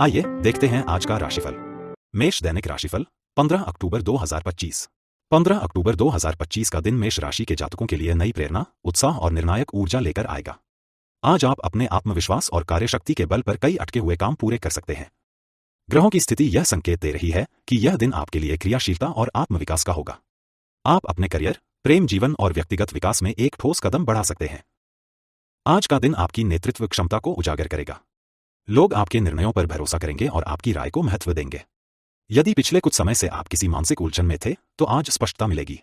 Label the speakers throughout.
Speaker 1: आइए देखते हैं आज का राशिफल। मेष दैनिक राशिफल 15 अक्टूबर 2025। 15 अक्टूबर 2025 का दिन मेष राशि के जातकों के लिए नई प्रेरणा, उत्साह और निर्णायक ऊर्जा लेकर आएगा। आज आप अपने आत्मविश्वास और कार्यशक्ति के बल पर कई अटके हुए काम पूरे कर सकते हैं। ग्रहों की स्थिति यह संकेत दे रही है कि यह दिन आपके लिए क्रियाशीलता और आत्मविकास का होगा। आप अपने करियर, प्रेम जीवन और व्यक्तिगत विकास में एक ठोस कदम बढ़ा सकते हैं। आज का दिन आपकी नेतृत्व क्षमता को उजागर करेगा। लोग आपके निर्णयों पर भरोसा करेंगे और आपकी राय को महत्व देंगे। यदि पिछले कुछ समय से आप किसी मानसिक उलझन में थे, तो आज स्पष्टता मिलेगी।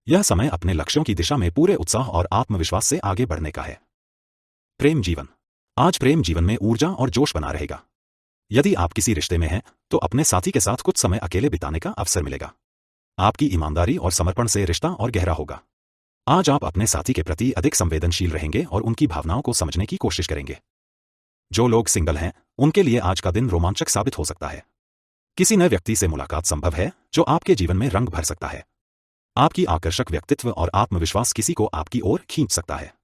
Speaker 1: यह समय अपने लक्ष्यों की दिशा में पूरे उत्साह और आत्मविश्वास से आगे बढ़ने का है। प्रेम जीवन। आज प्रेम जीवन में ऊर्जा और जोश बना रहेगा। यदि आप किसी रिश्ते में हैं, तो अपने साथी के साथ कुछ समय अकेले बिताने का अवसर मिलेगा। आपकी ईमानदारी और समर्पण से रिश्ता और गहरा होगा। आज आप अपने साथी के प्रति अधिक संवेदनशील रहेंगे और उनकी भावनाओं को समझने की कोशिश करेंगे। जो लोग सिंगल हैं, उनके लिए आज का दिन रोमांचक साबित हो सकता है। किसी नए व्यक्ति से मुलाकात संभव है, जो आपके जीवन में रंग भर सकता है। आपकी आकर्षक व्यक्तित्व और आत्मविश्वास किसी को आपकी ओर खींच सकता है।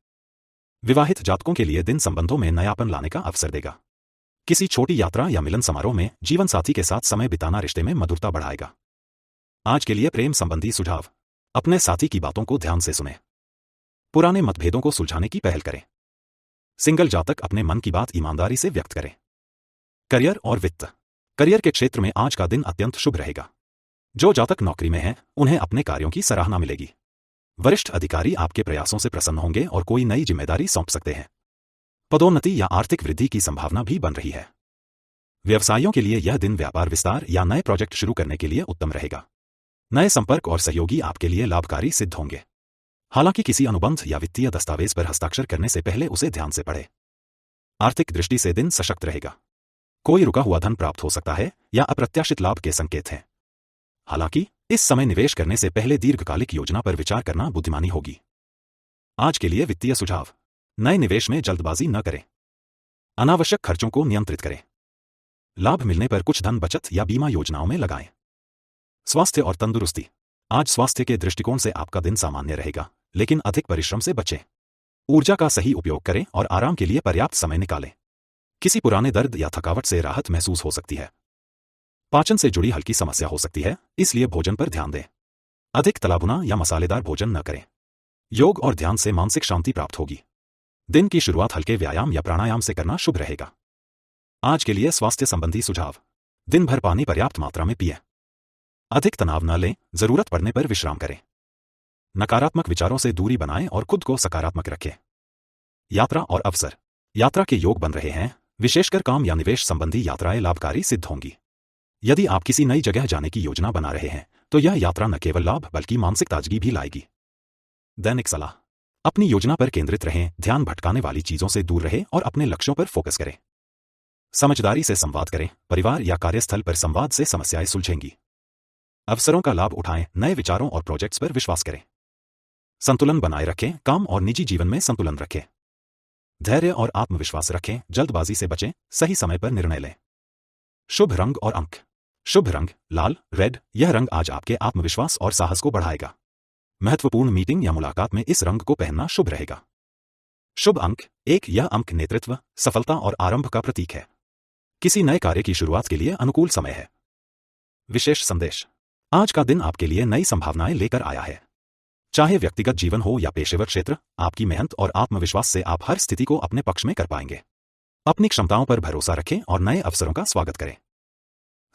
Speaker 1: विवाहित जातकों के लिए दिन संबंधों में नयापन लाने का अवसर देगा। किसी छोटी यात्रा या मिलन समारोह में जीवन साथी के साथ समय बिताना रिश्ते में मधुरता बढ़ाएगा। आज के लिए प्रेम संबंधी सुझाव। अपने साथी की बातों को ध्यान से सुनें। पुराने मतभेदों को सुलझाने की पहल करें। सिंगल जातक अपने मन की बात ईमानदारी से व्यक्त करें। करियर और वित्त। करियर के क्षेत्र में आज का दिन अत्यंत शुभ रहेगा। जो जातक नौकरी में हैं, उन्हें अपने कार्यों की सराहना मिलेगी। वरिष्ठ अधिकारी आपके प्रयासों से प्रसन्न होंगे और कोई नई जिम्मेदारी सौंप सकते हैं। पदोन्नति या आर्थिक वृद्धि की संभावना भी बन रही है। व्यवसायियों के लिए यह दिन व्यापार विस्तार या नए प्रोजेक्ट शुरू करने के लिए उत्तम रहेगा। नए संपर्क और सहयोगी आपके लिए लाभकारी सिद्ध होंगे। हालांकि किसी अनुबंध या वित्तीय दस्तावेज पर हस्ताक्षर करने से पहले उसे ध्यान से पढ़ें। आर्थिक दृष्टि से दिन सशक्त रहेगा। कोई रुका हुआ धन प्राप्त हो सकता है या अप्रत्याशित लाभ के संकेत हैं। हालांकि इस समय निवेश करने से पहले दीर्घकालिक योजना पर विचार करना बुद्धिमानी होगी। आज के लिए वित्तीय सुझाव। नए निवेश में जल्दबाजी न करें। अनावश्यक खर्चों को नियंत्रित करें। लाभ मिलने पर कुछ धन बचत या बीमा योजनाओं में लगाएं। स्वास्थ्य और तंदुरुस्ती। आज स्वास्थ्य के दृष्टिकोण से आपका दिन सामान्य रहेगा, लेकिन अधिक परिश्रम से बचें। ऊर्जा का सही उपयोग करें और आराम के लिए पर्याप्त समय निकालें। किसी पुराने दर्द या थकावट से राहत महसूस हो सकती है। पाचन से जुड़ी हल्की समस्या हो सकती है, इसलिए भोजन पर ध्यान दें। अधिक तलाभुना या मसालेदार भोजन न करें। योग और ध्यान से मानसिक शांति प्राप्त होगी। दिन की शुरुआत हल्के व्यायाम या प्राणायाम से करना शुभ रहेगा। आज के लिए स्वास्थ्य संबंधी सुझाव। दिन भर पानी पर्याप्त मात्रा में पिएं। अधिक तनाव न लें, जरूरत पड़ने पर विश्राम करें। नकारात्मक विचारों से दूरी बनाएं और खुद को सकारात्मक रखें। यात्रा और अवसर। यात्रा के योग बन रहे हैं, विशेषकर काम या निवेश संबंधी यात्राएं लाभकारी सिद्ध होंगी। यदि आप किसी नई जगह जाने की योजना बना रहे हैं, तो यह यात्रा न केवल लाभ बल्कि मानसिक ताजगी भी लाएगी। दैनिक सलाह। अपनी योजना पर केंद्रित रहें, ध्यान भटकाने वाली चीजों से दूर रहें और अपने लक्ष्यों पर फोकस करें। समझदारी से संवाद करें, परिवार या कार्यस्थल पर संवाद से समस्याएं सुलझेंगी। अवसरों का लाभ उठाएं, नए विचारों और प्रोजेक्ट्स पर विश्वास करें। संतुलन बनाए रखें, काम और निजी जीवन में संतुलन रखें। धैर्य और आत्मविश्वास रखें, जल्दबाजी से बचें, सही समय पर निर्णय लें। शुभ रंग और अंक। शुभ रंग लाल, रेड। यह रंग आज आपके आत्मविश्वास और साहस को बढ़ाएगा। महत्वपूर्ण मीटिंग या मुलाकात में इस रंग को पहनना शुभ रहेगा। शुभ अंक 1। यह अंक नेतृत्व, सफलता और आरंभ का प्रतीक है। किसी नए कार्य की शुरुआत के लिए अनुकूल समय है। विशेष संदेश। आज का दिन आपके लिए नई संभावनाएं लेकर आया है। चाहे व्यक्तिगत जीवन हो या पेशेवर क्षेत्र, आपकी मेहनत और आत्मविश्वास से आप हर स्थिति को अपने पक्ष में कर पाएंगे। अपनी क्षमताओं पर भरोसा रखें और नए अवसरों का स्वागत करें।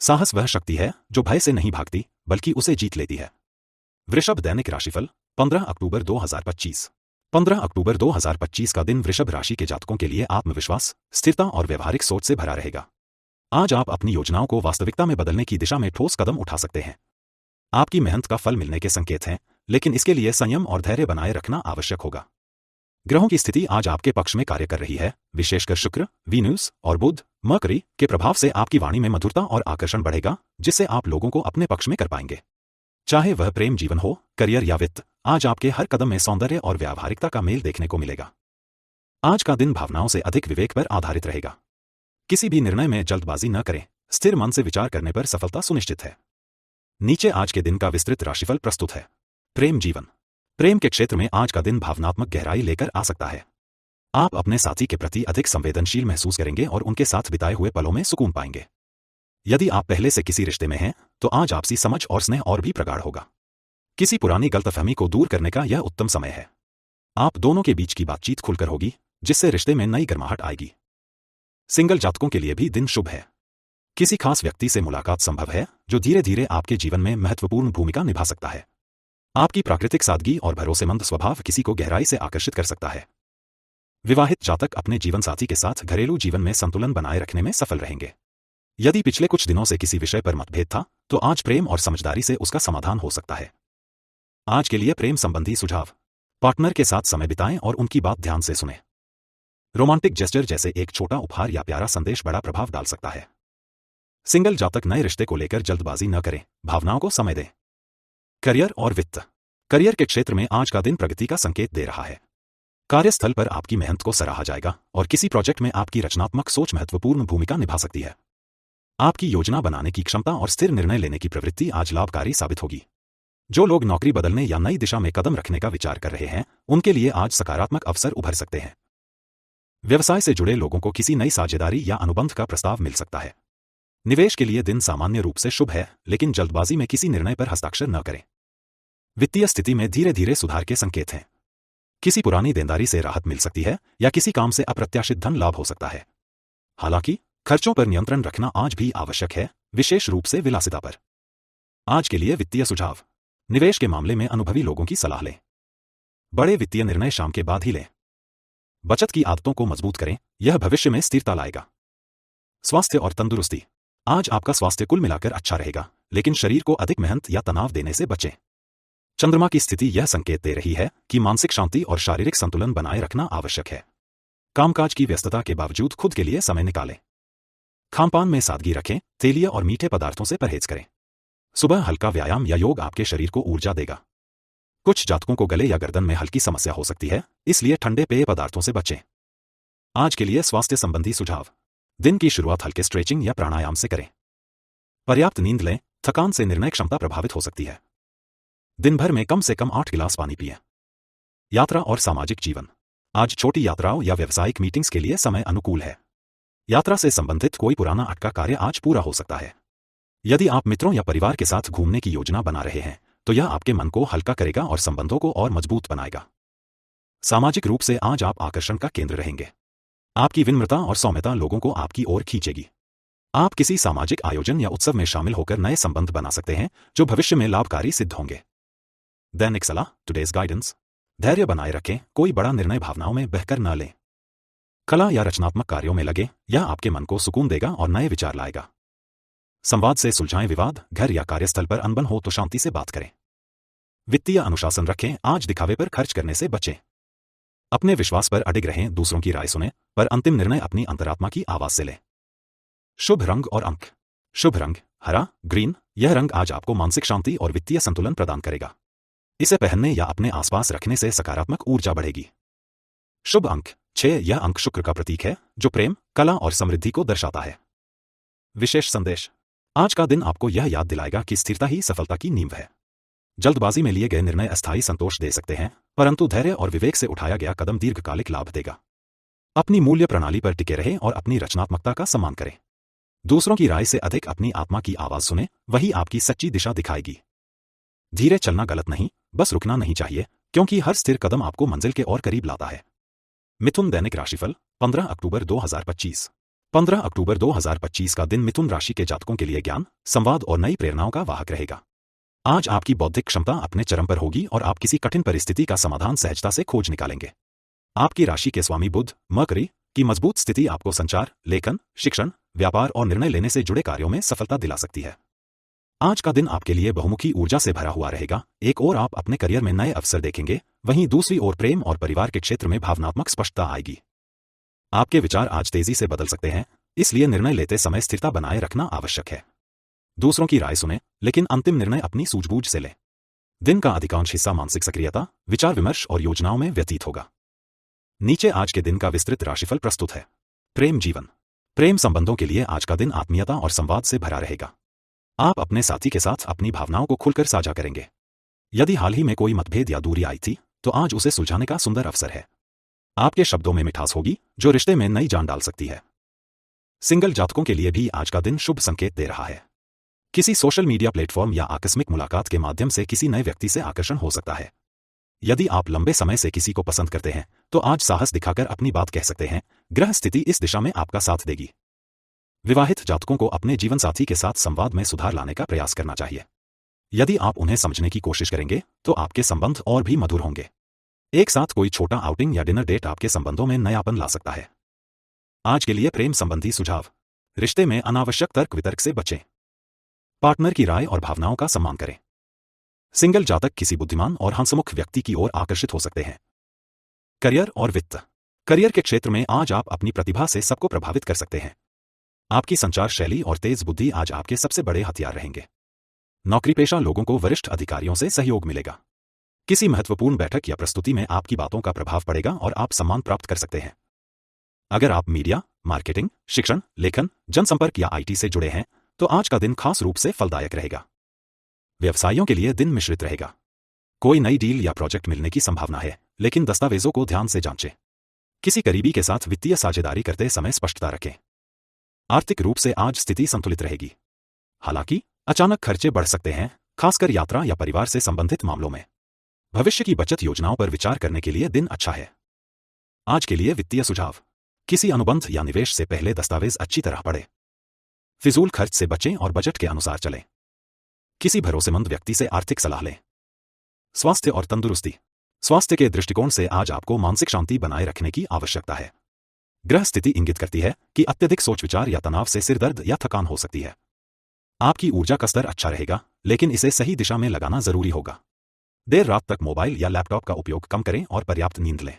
Speaker 1: साहस वह शक्ति है जो भय से नहीं भागती, बल्कि उसे जीत लेती है। वृषभ दैनिक राशिफल 15 अक्टूबर 2025। 15 अक्टूबर 2025 का दिन वृषभ राशि के जातकों के लिए आत्मविश्वास, स्थिरता और व्यवहारिक सोच से भरा रहेगा। आज आप अपनी योजनाओं को वास्तविकता में बदलने की दिशा में ठोस कदम उठा सकते हैं। आपकी मेहनत का फल मिलने के संकेत हैं, लेकिन इसके लिए संयम और धैर्य बनाए रखना आवश्यक होगा। ग्रहों की स्थिति आज आपके पक्ष में कार्य कर रही है, विशेषकर शुक्र, वीनस और बुध, मरकरी के प्रभाव से आपकी वाणी में मधुरता और आकर्षण बढ़ेगा, जिससे आप लोगों को अपने पक्ष में कर पाएंगे। चाहे वह प्रेम जीवन हो, करियर या वित्त, आज आपके हर कदम में सौंदर्य और व्यावहारिकता का मेल देखने को मिलेगा। आज का दिन भावनाओं से अधिक विवेक पर आधारित रहेगा। किसी भी निर्णय में जल्दबाजी न करें, स्थिर मन से विचार करने पर सफलता सुनिश्चित है। नीचे आज के दिन का विस्तृत राशिफल प्रस्तुत है। प्रेम जीवन। प्रेम के क्षेत्र में आज का दिन भावनात्मक गहराई लेकर आ सकता है। आप अपने साथी के प्रति अधिक संवेदनशील महसूस करेंगे और उनके साथ बिताए हुए पलों में सुकून पाएंगे। यदि आप पहले से किसी रिश्ते में हैं, तो आज आपसी समझ और स्नेह और भी प्रगाढ़ होगा। किसी पुरानी गलतफहमी को दूर करने का यह उत्तम समय है। आप दोनों के बीच की बातचीत खुलकर होगी, जिससे रिश्ते में नई गर्माहट आएगी। सिंगल जातकों के लिए भी दिन शुभ है। किसी खास व्यक्ति से मुलाकात संभव है, जो धीरे धीरे आपके जीवन में महत्वपूर्ण भूमिका निभा सकता है। आपकी प्राकृतिक सादगी और भरोसेमंद स्वभाव किसी को गहराई से आकर्षित कर सकता है। विवाहित जातक अपने जीवनसाथी के साथ घरेलू जीवन में संतुलन बनाए रखने में सफल रहेंगे। यदि पिछले कुछ दिनों से किसी विषय पर मतभेद था, तो आज प्रेम और समझदारी से उसका समाधान हो सकता है। आज के लिए प्रेम संबंधी सुझाव: पार्टनर के साथ समय बिताएं और उनकी बात ध्यान से सुनें। रोमांटिक जेस्चर जैसे एक छोटा उपहार या प्यारा संदेश बड़ा प्रभाव डाल सकता है। सिंगल जातक नए रिश्ते को लेकर जल्दबाजी न करें, भावनाओं को समय दें। करियर और वित्त: करियर के क्षेत्र में आज का दिन प्रगति का संकेत दे रहा है। कार्यस्थल पर आपकी मेहनत को सराहा जाएगा और किसी प्रोजेक्ट में आपकी रचनात्मक सोच महत्वपूर्ण भूमिका निभा सकती है। आपकी योजना बनाने की क्षमता और स्थिर निर्णय लेने की प्रवृत्ति आज लाभकारी साबित होगी। जो लोग नौकरी बदलने या नई दिशा में कदम रखने का विचार कर रहे हैं, उनके लिए आज सकारात्मक अवसर उभर सकते हैं। व्यवसाय से जुड़े लोगों को किसी नई साझेदारी या अनुबंध का प्रस्ताव मिल सकता है। निवेश के लिए दिन सामान्य रूप से शुभ है, लेकिन जल्दबाजी में किसी निर्णय पर हस्ताक्षर न करें। वित्तीय स्थिति में धीरे धीरे सुधार के संकेत हैं। किसी पुरानी देनदारी से राहत मिल सकती है या किसी काम से अप्रत्याशित धन लाभ हो सकता है। हालांकि खर्चों पर नियंत्रण रखना आज भी आवश्यक है, विशेष रूप से विलासिता पर। आज के लिए वित्तीय सुझाव: निवेश के मामले में अनुभवी लोगों की सलाह लें। बड़े वित्तीय निर्णय शाम के बाद ही लें। बचत की आदतों को मजबूत करें, यह भविष्य में स्थिरता लाएगा। स्वास्थ्य और तंदुरुस्ती: आज आपका स्वास्थ्य कुल मिलाकर अच्छा रहेगा, लेकिन शरीर को अधिक मेहनत या तनाव देने से बचें। चंद्रमा की स्थिति यह संकेत दे रही है कि मानसिक शांति और शारीरिक संतुलन बनाए रखना आवश्यक है। कामकाज की व्यस्तता के बावजूद खुद के लिए समय निकालें। खानपान में सादगी रखें, तेलीय और मीठे पदार्थों से परहेज करें। सुबह हल्का व्यायाम या योग आपके शरीर को ऊर्जा देगा। कुछ जातकों को गले या गर्दन में हल्की समस्या हो सकती है, इसलिए ठंडे पेय पदार्थों से बचें। आज के लिए स्वास्थ्य संबंधी सुझाव: दिन की शुरुआत हल्के स्ट्रेचिंग या प्राणायाम से करें। पर्याप्त नींद लें, थकान से निर्णय क्षमता प्रभावित हो सकती है। दिन भर में कम से कम 8 गिलास पानी पिएं। यात्रा और सामाजिक जीवन: आज छोटी यात्राओं या व्यावसायिक मीटिंग्स के लिए समय अनुकूल है। यात्रा से संबंधित कोई पुराना अटका कार्य आज पूरा हो सकता है। यदि आप मित्रों या परिवार के साथ घूमने की योजना बना रहे हैं, तो यह आपके मन को हल्का करेगा और संबंधों को और मजबूत बनाएगा। सामाजिक रूप से आज आप आकर्षण का केंद्र रहेंगे। आपकी विनम्रता और सौम्यता लोगों को आपकी ओर खींचेगी। आप किसी सामाजिक आयोजन या उत्सव में शामिल होकर नए संबंध बना सकते हैं, जो भविष्य में लाभकारी सिद्ध होंगे। दैनिक सलाह: टुडेज गाइडेंस। धैर्य बनाए रखें, कोई बड़ा निर्णय भावनाओं में बहकर न लें। कला या रचनात्मक कार्यों में लगे, यह आपके मन को सुकून देगा और नए विचार लाएगा। संवाद से सुलझाएं विवाद, घर या कार्यस्थल पर अनबन हो तो शांति से बात करें। वित्तीय अनुशासन रखें, आज दिखावे पर खर्च करने से बचें। अपने विश्वास पर अडिग रहें, दूसरों की राय सुनें, पर अंतिम निर्णय अपनी अंतरात्मा की आवाज से लें। शुभ रंग और अंक: शुभ रंग हरा, ग्रीन। यह रंग आज आपको मानसिक शांति और वित्तीय संतुलन प्रदान करेगा। इसे पहनने या अपने आसपास रखने से सकारात्मक ऊर्जा बढ़ेगी। शुभ अंक 6। यह अंक शुक्र का प्रतीक है, जो प्रेम, कला और समृद्धि को दर्शाता है। विशेष संदेश: आज का दिन आपको यह याद दिलाएगा कि स्थिरता ही सफलता की नींव है। जल्दबाजी में लिए गए निर्णय अस्थायी संतोष दे सकते हैं, परंतु धैर्य और विवेक से उठाया गया कदम दीर्घकालिक लाभ देगा। अपनी मूल्य प्रणाली पर टिके रहें और अपनी रचनात्मकता का सम्मान करें। दूसरों की राय से अधिक अपनी आत्मा की आवाज सुनें, वही आपकी सच्ची दिशा दिखाएगी। धीरे चलना गलत नहीं, बस रुकना नहीं चाहिए, क्योंकि हर स्थिर कदम आपको मंजिल के और करीब लाता है। मिथुन दैनिक राशिफल 15 अक्टूबर 2025। 15 अक्टूबर 2025 का दिन मिथुन राशि के जातकों के लिए ज्ञान, संवाद और नई प्रेरणाओं का वाहक रहेगा। आज आपकी बौद्धिक क्षमता अपने चरम पर होगी और आप किसी कठिन परिस्थिति का समाधान सहजता से खोज निकालेंगे। आपकी राशि के स्वामी बुध, मरकरी की मजबूत स्थिति आपको संचार, लेखन, शिक्षण, व्यापार और निर्णय लेने से जुड़े कार्यों में सफलता दिला सकती है। आज का दिन आपके लिए बहुमुखी ऊर्जा से भरा हुआ रहेगा। एक ओर आप अपने करियर में नए अवसर देखेंगे, वहीं दूसरी ओर प्रेम और परिवार के क्षेत्र में भावनात्मक स्पष्टता आएगी। आपके विचार आज तेजी से बदल सकते हैं, इसलिए निर्णय लेते समय स्थिरता बनाए रखना आवश्यक है। दूसरों की राय सुनें, लेकिन अंतिम निर्णय अपनी सूझबूझ से लें। दिन का अधिकांश हिस्सा मानसिक सक्रियता, विचार विमर्श और योजनाओं में व्यतीत होगा। नीचे आज के दिन का विस्तृत राशिफल प्रस्तुत है। प्रेम जीवन: प्रेम संबंधों के लिए आज का दिन आत्मीयता और संवाद से भरा रहेगा। आप अपने साथी के साथ अपनी भावनाओं को खुलकर साझा करेंगे। यदि हाल ही में कोई मतभेद या दूरी आई थी, तो आज उसे सुलझाने का सुंदर अवसर है। आपके शब्दों में मिठास होगी जो रिश्ते में नई जान डाल सकती है। सिंगल जातकों के लिए भी आज का दिन शुभ संकेत दे रहा है। किसी सोशल मीडिया प्लेटफॉर्म या आकस्मिक मुलाकात के माध्यम से किसी नए व्यक्ति से आकर्षण हो सकता है। यदि आप लंबे समय से किसी को पसंद करते हैं तो आज साहस दिखाकर अपनी बात कह सकते हैं। ग्रह स्थिति इस दिशा में आपका साथ देगी। विवाहित जातकों को अपने जीवनसाथी के साथ संवाद में सुधार लाने का प्रयास करना चाहिए। यदि आप उन्हें समझने की कोशिश करेंगे तो आपके संबंध और भी मधुर होंगे। एक साथ कोई छोटा आउटिंग या डिनर डेट आपके संबंधों में नयापन ला सकता है। आज के लिए प्रेम संबंधी सुझाव। रिश्ते में अनावश्यक तर्क वितर्क से बचें। पार्टनर की राय और भावनाओं का सम्मान करें। सिंगल जातक किसी बुद्धिमान और हंसमुख व्यक्ति की ओर आकर्षित हो सकते हैं। करियर और वित्त। करियर के क्षेत्र में आज आप अपनी प्रतिभा से सबको प्रभावित कर सकते हैं। आपकी संचार शैली और तेज बुद्धि आज आपके सबसे बड़े हथियार रहेंगे। नौकरी पेशा लोगों को वरिष्ठ अधिकारियों से सहयोग मिलेगा। किसी महत्वपूर्ण बैठक या प्रस्तुति में आपकी बातों का प्रभाव पड़ेगा और आप सम्मान प्राप्त कर सकते हैं। अगर आप मीडिया, मार्केटिंग, शिक्षण, लेखन, जनसंपर्क या आईटी से जुड़े हैं तो आज का दिन खास रूप से फलदायक रहेगा। व्यवसायियों के लिए दिन मिश्रित रहेगा। कोई नई डील या प्रोजेक्ट मिलने की संभावना है, लेकिन दस्तावेजों को ध्यान से जांचें। किसी करीबी के साथ वित्तीय साझेदारी करते समय स्पष्टता रखें। आर्थिक रूप से आज स्थिति संतुलित रहेगी। हालांकि अचानक खर्चे बढ़ सकते हैं, खासकर यात्रा या परिवार से संबंधित मामलों में। भविष्य की बचत योजनाओं पर विचार करने के लिए दिन अच्छा है। आज के लिए वित्तीय सुझाव। किसी अनुबंध या निवेश से पहले दस्तावेज अच्छी तरह पढ़ें। फिजूल खर्च से बचें और बजट के अनुसार चलें। किसी भरोसेमंद व्यक्ति से आर्थिक सलाह लें। स्वास्थ्य और तंदुरुस्ती। स्वास्थ्य के दृष्टिकोण से आज आपको मानसिक शांति बनाए रखने की आवश्यकता है। ग्रह स्थिति इंगित करती है कि अत्यधिक सोच विचार या तनाव से सिरदर्द या थकान हो सकती है। आपकी ऊर्जा का स्तर अच्छा रहेगा, लेकिन इसे सही दिशा में लगाना जरूरी होगा। देर रात तक मोबाइल या लैपटॉप का उपयोग कम करें और पर्याप्त नींद लें।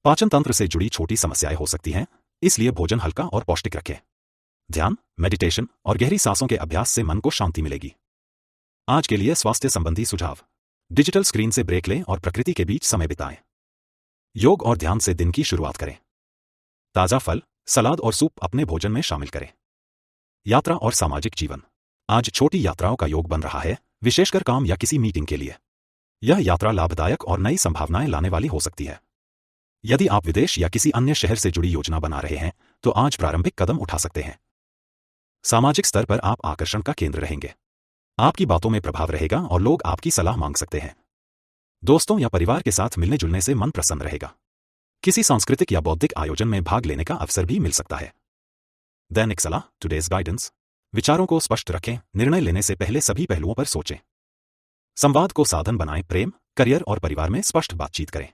Speaker 1: पाचन तंत्र से जुड़ी छोटी समस्याएं हो सकती हैं, इसलिए भोजन हल्का और पौष्टिक रखें। ध्यान, मेडिटेशन और गहरी सांसों के अभ्यास से मन को शांति मिलेगी। आज के लिए स्वास्थ्य संबंधी सुझाव। डिजिटल स्क्रीन से ब्रेक लें और प्रकृति के बीच समय बिताएं। योग और ध्यान से दिन की शुरुआत करें। ताजा फल, सलाद और सूप अपने भोजन में शामिल करें। यात्रा और सामाजिक जीवन। आज छोटी यात्राओं का योग बन रहा है, विशेषकर काम या किसी मीटिंग के लिए। यह यात्रा लाभदायक और नई संभावनाएं लाने वाली हो सकती है। यदि आप विदेश या किसी अन्य शहर से जुड़ी योजना बना रहे हैं तो आज प्रारंभिक कदम उठा सकते हैं। सामाजिक स्तर पर आप आकर्षण का केंद्र रहेंगे। आपकी बातों में प्रभाव रहेगा और लोग आपकी सलाह मांग सकते हैं। दोस्तों या परिवार के साथ मिलने जुलने से मन प्रसन्न रहेगा। किसी सांस्कृतिक या बौद्धिक आयोजन में भाग लेने का अवसर भी मिल सकता है। दैनिक सलाह, टुडेज गाइडेंस। विचारों को स्पष्ट रखें, निर्णय लेने से पहले सभी पहलुओं पर सोचें। संवाद को साधन बनाएं, प्रेम, करियर और परिवार में स्पष्ट बातचीत करें।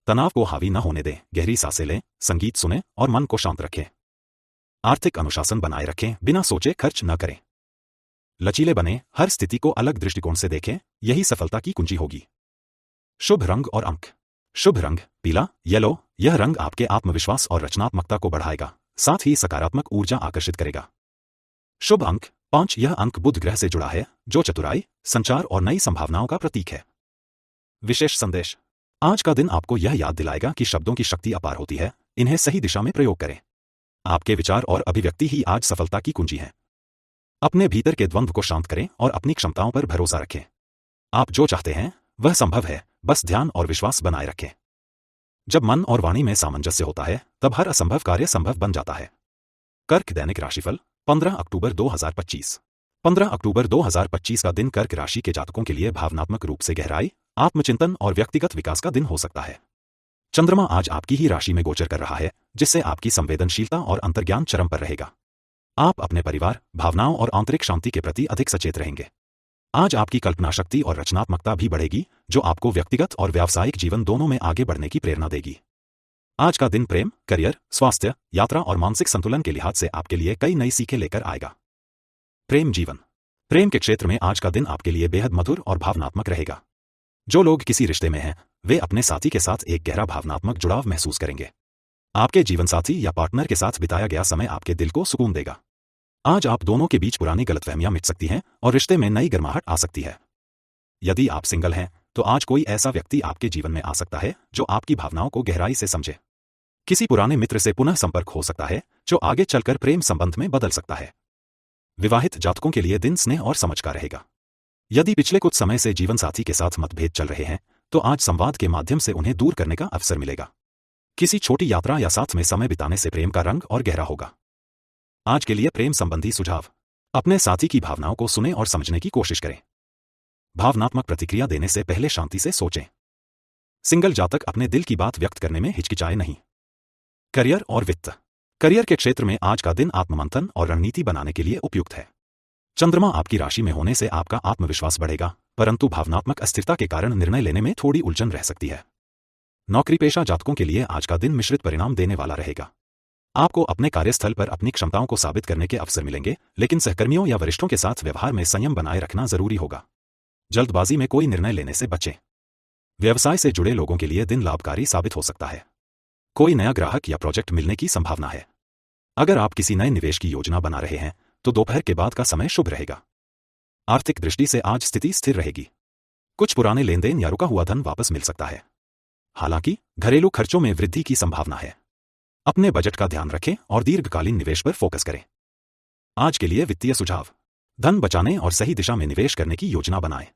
Speaker 1: तनाव को हावी न होने दें, गहरी सांसें लें, संगीत सुनें और मन को शांत रखें। आर्थिक अनुशासन बनाए रखें, बिना सोचे खर्च न करें। लचीले बने, हर स्थिति को अलग दृष्टिकोण से देखें, यही सफलता की कुंजी होगी। शुभ रंग और अंक। शुभ रंग पीला, येलो। यह रंग आपके आत्मविश्वास और रचनात्मकता को बढ़ाएगा, साथ ही सकारात्मक ऊर्जा आकर्षित करेगा। शुभ अंक 5। यह अंक बुध ग्रह से जुड़ा है, जो चतुराई, संचार और नई संभावनाओं का प्रतीक है। विशेष संदेश। आज का दिन आपको यह याद दिलाएगा कि शब्दों की शक्ति अपार होती है, इन्हें सही दिशा में प्रयोग करें। आपके विचार और अभिव्यक्ति ही आज सफलता की कुंजी हैं। अपने भीतर के द्वंद्व को शांत करें और अपनी क्षमताओं पर भरोसा रखें। आप जो चाहते हैं वह संभव है, बस ध्यान और विश्वास बनाए रखें। जब मन और वाणी में सामंजस्य होता है तब हर असंभव कार्य संभव बन जाता है। कर्क दैनिक राशिफल 15 अक्टूबर 2025। 15 अक्टूबर 2025 का दिन कर्क राशि के जातकों के लिए भावनात्मक रूप से गहराई, आत्मचिंतन और व्यक्तिगत विकास का दिन हो सकता है। चंद्रमा आज आपकी ही राशि में गोचर कर रहा है, जिससे आपकी संवेदनशीलता और अंतर्ज्ञान चरम पर रहेगा। आप अपने परिवार, भावनाओं और आंतरिक शांति के प्रति अधिक सचेत रहेंगे। आज आपकी कल्पना शक्ति और रचनात्मकता भी बढ़ेगी, जो आपको व्यक्तिगत और व्यावसायिक जीवन दोनों में आगे बढ़ने की प्रेरणा देगी। आज का दिन प्रेम, करियर, स्वास्थ्य, यात्रा और मानसिक संतुलन के लिहाज से आपके लिए कई नई सीखें लेकर आएगा। प्रेम जीवन। प्रेम के क्षेत्र में आज का दिन आपके लिए बेहद मधुर और भावनात्मक रहेगा। जो लोग किसी रिश्ते में हैं, वे अपने साथी के साथ एक गहरा भावनात्मक जुड़ाव महसूस करेंगे। आपके जीवनसाथी या पार्टनर के साथ बिताया गया समय आपके दिल को सुकून देगा। आज आप दोनों के बीच पुरानी गलतफहमियां मिट सकती हैं और रिश्ते में नई गर्माहट आ सकती है। यदि आप सिंगल हैं तो आज कोई ऐसा व्यक्ति आपके जीवन में आ सकता है जो आपकी भावनाओं को गहराई से समझे। किसी पुराने मित्र से पुनः संपर्क हो सकता है, जो आगे चलकर प्रेम संबंध में बदल सकता है। विवाहित जातकों के लिए दिन स्नेह और समझ का रहेगा। यदि पिछले कुछ समय से जीवनसाथी के साथ मतभेद चल रहे हैं तो आज संवाद के माध्यम से उन्हें दूर करने का अवसर मिलेगा। किसी छोटी यात्रा या साथ में समय बिताने से प्रेम का रंग और गहरा होगा। आज के लिए प्रेम संबंधी सुझाव। अपने साथी की भावनाओं को सुने और समझने की कोशिश करें। भावनात्मक प्रतिक्रिया देने से पहले शांति से सोचें। सिंगल जातक अपने दिल की बात व्यक्त करने में हिचकिचाए नहीं। करियर और वित्त। करियर के क्षेत्र में आज का दिन आत्ममंथन और रणनीति बनाने के लिए उपयुक्त है। चंद्रमा आपकी राशि में होने से आपका आत्मविश्वास बढ़ेगा, परंतु भावनात्मक अस्थिरता के कारण निर्णय लेने में थोड़ी उलझन रह सकती है। नौकरी पेशा जातकों के लिए आज का दिन मिश्रित परिणाम देने वाला रहेगा। आपको अपने कार्यस्थल पर अपनी क्षमताओं को साबित करने के अवसर मिलेंगे, लेकिन सहकर्मियों या वरिष्ठों के साथ व्यवहार में संयम बनाए रखना जरूरी होगा। जल्दबाजी में कोई निर्णय लेने से बचें। व्यवसाय से जुड़े लोगों के लिए दिन लाभकारी साबित हो सकता है। कोई नया ग्राहक या प्रोजेक्ट मिलने की संभावना है। अगर आप किसी नए निवेश की योजना बना रहे हैं तो दोपहर के बाद का समय शुभ रहेगा। आर्थिक दृष्टि से आज स्थिति स्थिर रहेगी। कुछ पुराने लेनदेन या रुका हुआ धन वापस मिल सकता है। हालांकि घरेलू खर्चों में वृद्धि की संभावना है। अपने बजट का ध्यान रखें और दीर्घकालीन निवेश पर फोकस करें। आज के लिए वित्तीय सुझाव। धन बचाने और सही दिशा में निवेश करने की योजना बनाएं।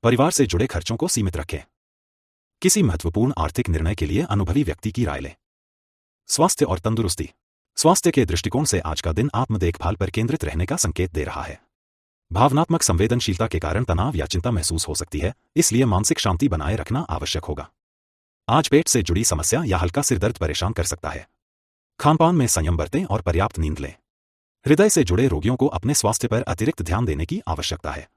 Speaker 1: परिवार से जुड़े खर्चों को सीमित रखें। किसी महत्वपूर्ण आर्थिक निर्णय के लिए अनुभवी व्यक्ति की राय लें। स्वास्थ्य और तंदुरुस्ती। स्वास्थ्य के दृष्टिकोण से आज का दिन आत्म देखभाल पर केंद्रित रहने का संकेत दे रहा है। भावनात्मक संवेदनशीलता के कारण तनाव या चिंता महसूस हो सकती है, इसलिए मानसिक शांति बनाए रखना आवश्यक होगा। आज पेट से जुड़ी समस्या या हल्का सिरदर्द परेशान कर सकता है। खानपान में संयम बरतें और पर्याप्त नींद लें। हृदय से जुड़े रोगियों को अपने स्वास्थ्य पर अतिरिक्त ध्यान देने की आवश्यकता है।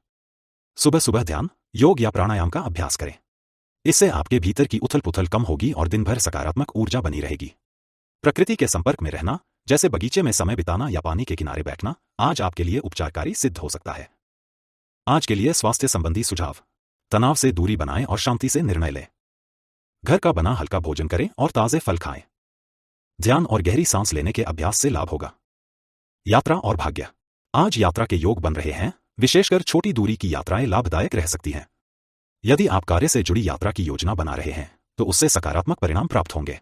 Speaker 1: सुबह सुबह ध्यान, योग या प्राणायाम का अभ्यास करें। इससे आपके भीतर की उथल पुथल कम होगी और दिन भर सकारात्मक ऊर्जा बनी रहेगी। प्रकृति के संपर्क में रहना, जैसे बगीचे में समय बिताना या पानी के किनारे बैठना, आज आपके लिए उपचारकारी सिद्ध हो सकता है। आज के लिए स्वास्थ्य संबंधी सुझाव। तनाव से दूरी बनाएं और शांति से निर्णय लें। घर का बना हल्का भोजन करें और ताजे फल खाएं। ध्यान और गहरी सांस लेने के अभ्यास से लाभ होगा। यात्रा और भाग्य। आज यात्रा के योग बन रहे हैं, विशेषकर छोटी दूरी की यात्राएं लाभदायक रह सकती हैं। यदि आप कार्य से जुड़ी यात्रा की योजना बना रहे हैं तो उससे सकारात्मक परिणाम प्राप्त होंगे।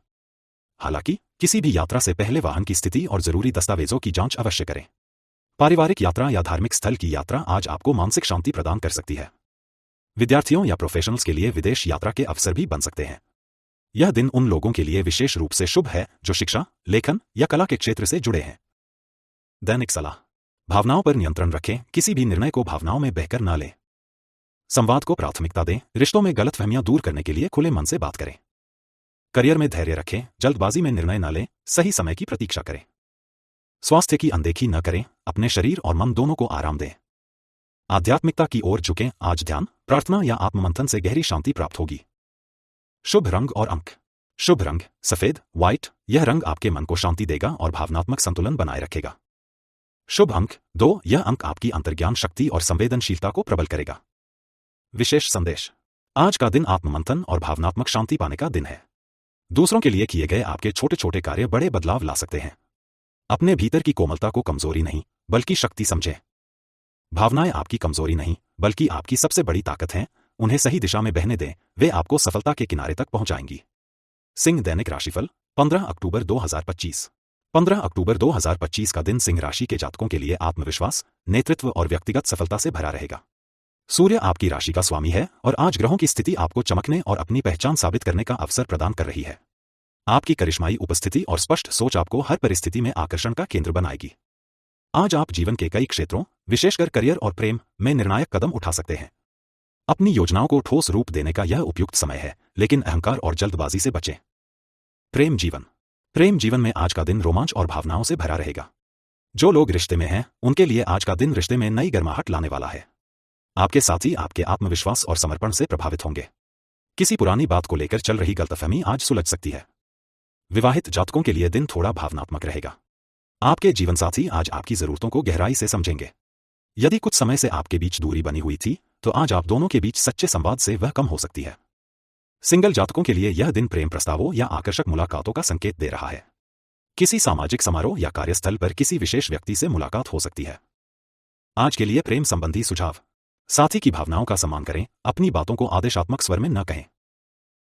Speaker 1: हालांकि किसी भी यात्रा से पहले वाहन की स्थिति और जरूरी दस्तावेजों की जांच अवश्य करें। पारिवारिक यात्रा या धार्मिक स्थल की यात्रा आज आपको मानसिक शांति प्रदान कर सकती है। विद्यार्थियों या प्रोफेशनल्स के लिए विदेश यात्रा के अवसर भी बन सकते हैं। यह दिन उन लोगों के लिए विशेष रूप से शुभ है जो शिक्षा, लेखन या कला के क्षेत्र से जुड़े हैं। दैनिक सलाह। भावनाओं पर नियंत्रण रखें, किसी भी निर्णय को भावनाओं में बहकर न लें। संवाद को प्राथमिकता दें, रिश्तों में गलतफहमियां दूर करने के लिए खुले मन से बात करें। करियर में धैर्य रखें, जल्दबाजी में निर्णय न लें, सही समय की प्रतीक्षा करें। स्वास्थ्य की अनदेखी न करें, अपने शरीर और मन दोनों को आराम दें। आध्यात्मिकता की ओर झुकें, आज ध्यान, प्रार्थना या आत्ममंथन से गहरी शांति प्राप्त होगी। शुभ रंग और अंक। शुभ रंग सफेद, व्हाइट। यह रंग आपके मन को शांति देगा और भावनात्मक संतुलन बनाए रखेगा। शुभ अंक 2। यह अंक आपकी अंतर्ज्ञान शक्ति और संवेदनशीलता को प्रबल करेगा। विशेष संदेश। आज का दिन आत्ममंथन और भावनात्मक शांति पाने का दिन है। दूसरों के लिए किए गए आपके छोटे छोटे कार्य बड़े बदलाव ला सकते हैं। अपने भीतर की कोमलता को कमजोरी नहीं बल्कि शक्ति समझें। भावनाएं आपकी कमजोरी नहीं बल्कि आपकी सबसे बड़ी ताकत हैं, उन्हें सही दिशा में बहने दें, वे आपको सफलता के किनारे तक पहुंचाएंगी। सिंह दैनिक राशिफल 15 अक्टूबर 2025। 15 अक्टूबर 2025 का दिन सिंह राशि के जातकों के लिए आत्मविश्वास, नेतृत्व और व्यक्तिगत सफलता से भरा रहेगा। सूर्य आपकी राशि का स्वामी है और आज ग्रहों की स्थिति आपको चमकने और अपनी पहचान साबित करने का अवसर प्रदान कर रही है। आपकी करिश्माई उपस्थिति और स्पष्ट सोच आपको हर परिस्थिति में आकर्षण का केंद्र बनाएगी। आज आप जीवन के कई क्षेत्रों, विशेषकर करियर और प्रेम में निर्णायक कदम उठा सकते हैं। अपनी योजनाओं को ठोस रूप देने का यह उपयुक्त समय है, लेकिन अहंकार और जल्दबाजी से बचें। प्रेम जीवन। प्रेम जीवन में आज का दिन रोमांच और भावनाओं से भरा रहेगा। जो लोग रिश्ते में हैं, उनके लिए आज का दिन रिश्ते में नई गर्माहट लाने वाला है। आपके साथी आपके आत्मविश्वास और समर्पण से प्रभावित होंगे। किसी पुरानी बात को लेकर चल रही गलतफहमी आज सुलझ सकती है। विवाहित जातकों के लिए दिन थोड़ा भावनात्मक रहेगा। आपके जीवनसाथी आज आपकी जरूरतों को गहराई से समझेंगे। यदि कुछ समय से आपके बीच दूरी बनी हुई थी तो आज आप दोनों के बीच सच्चे संवाद से वह कम हो सकती है। सिंगल जातकों के लिए यह दिन प्रेम प्रस्तावों या आकर्षक मुलाकातों का संकेत दे रहा है। किसी सामाजिक समारोह या कार्यस्थल पर किसी विशेष व्यक्ति से मुलाकात हो सकती है। आज के लिए प्रेम संबंधी सुझाव। साथी की भावनाओं का सम्मान करें, अपनी बातों को आदेशात्मक स्वर में न कहें।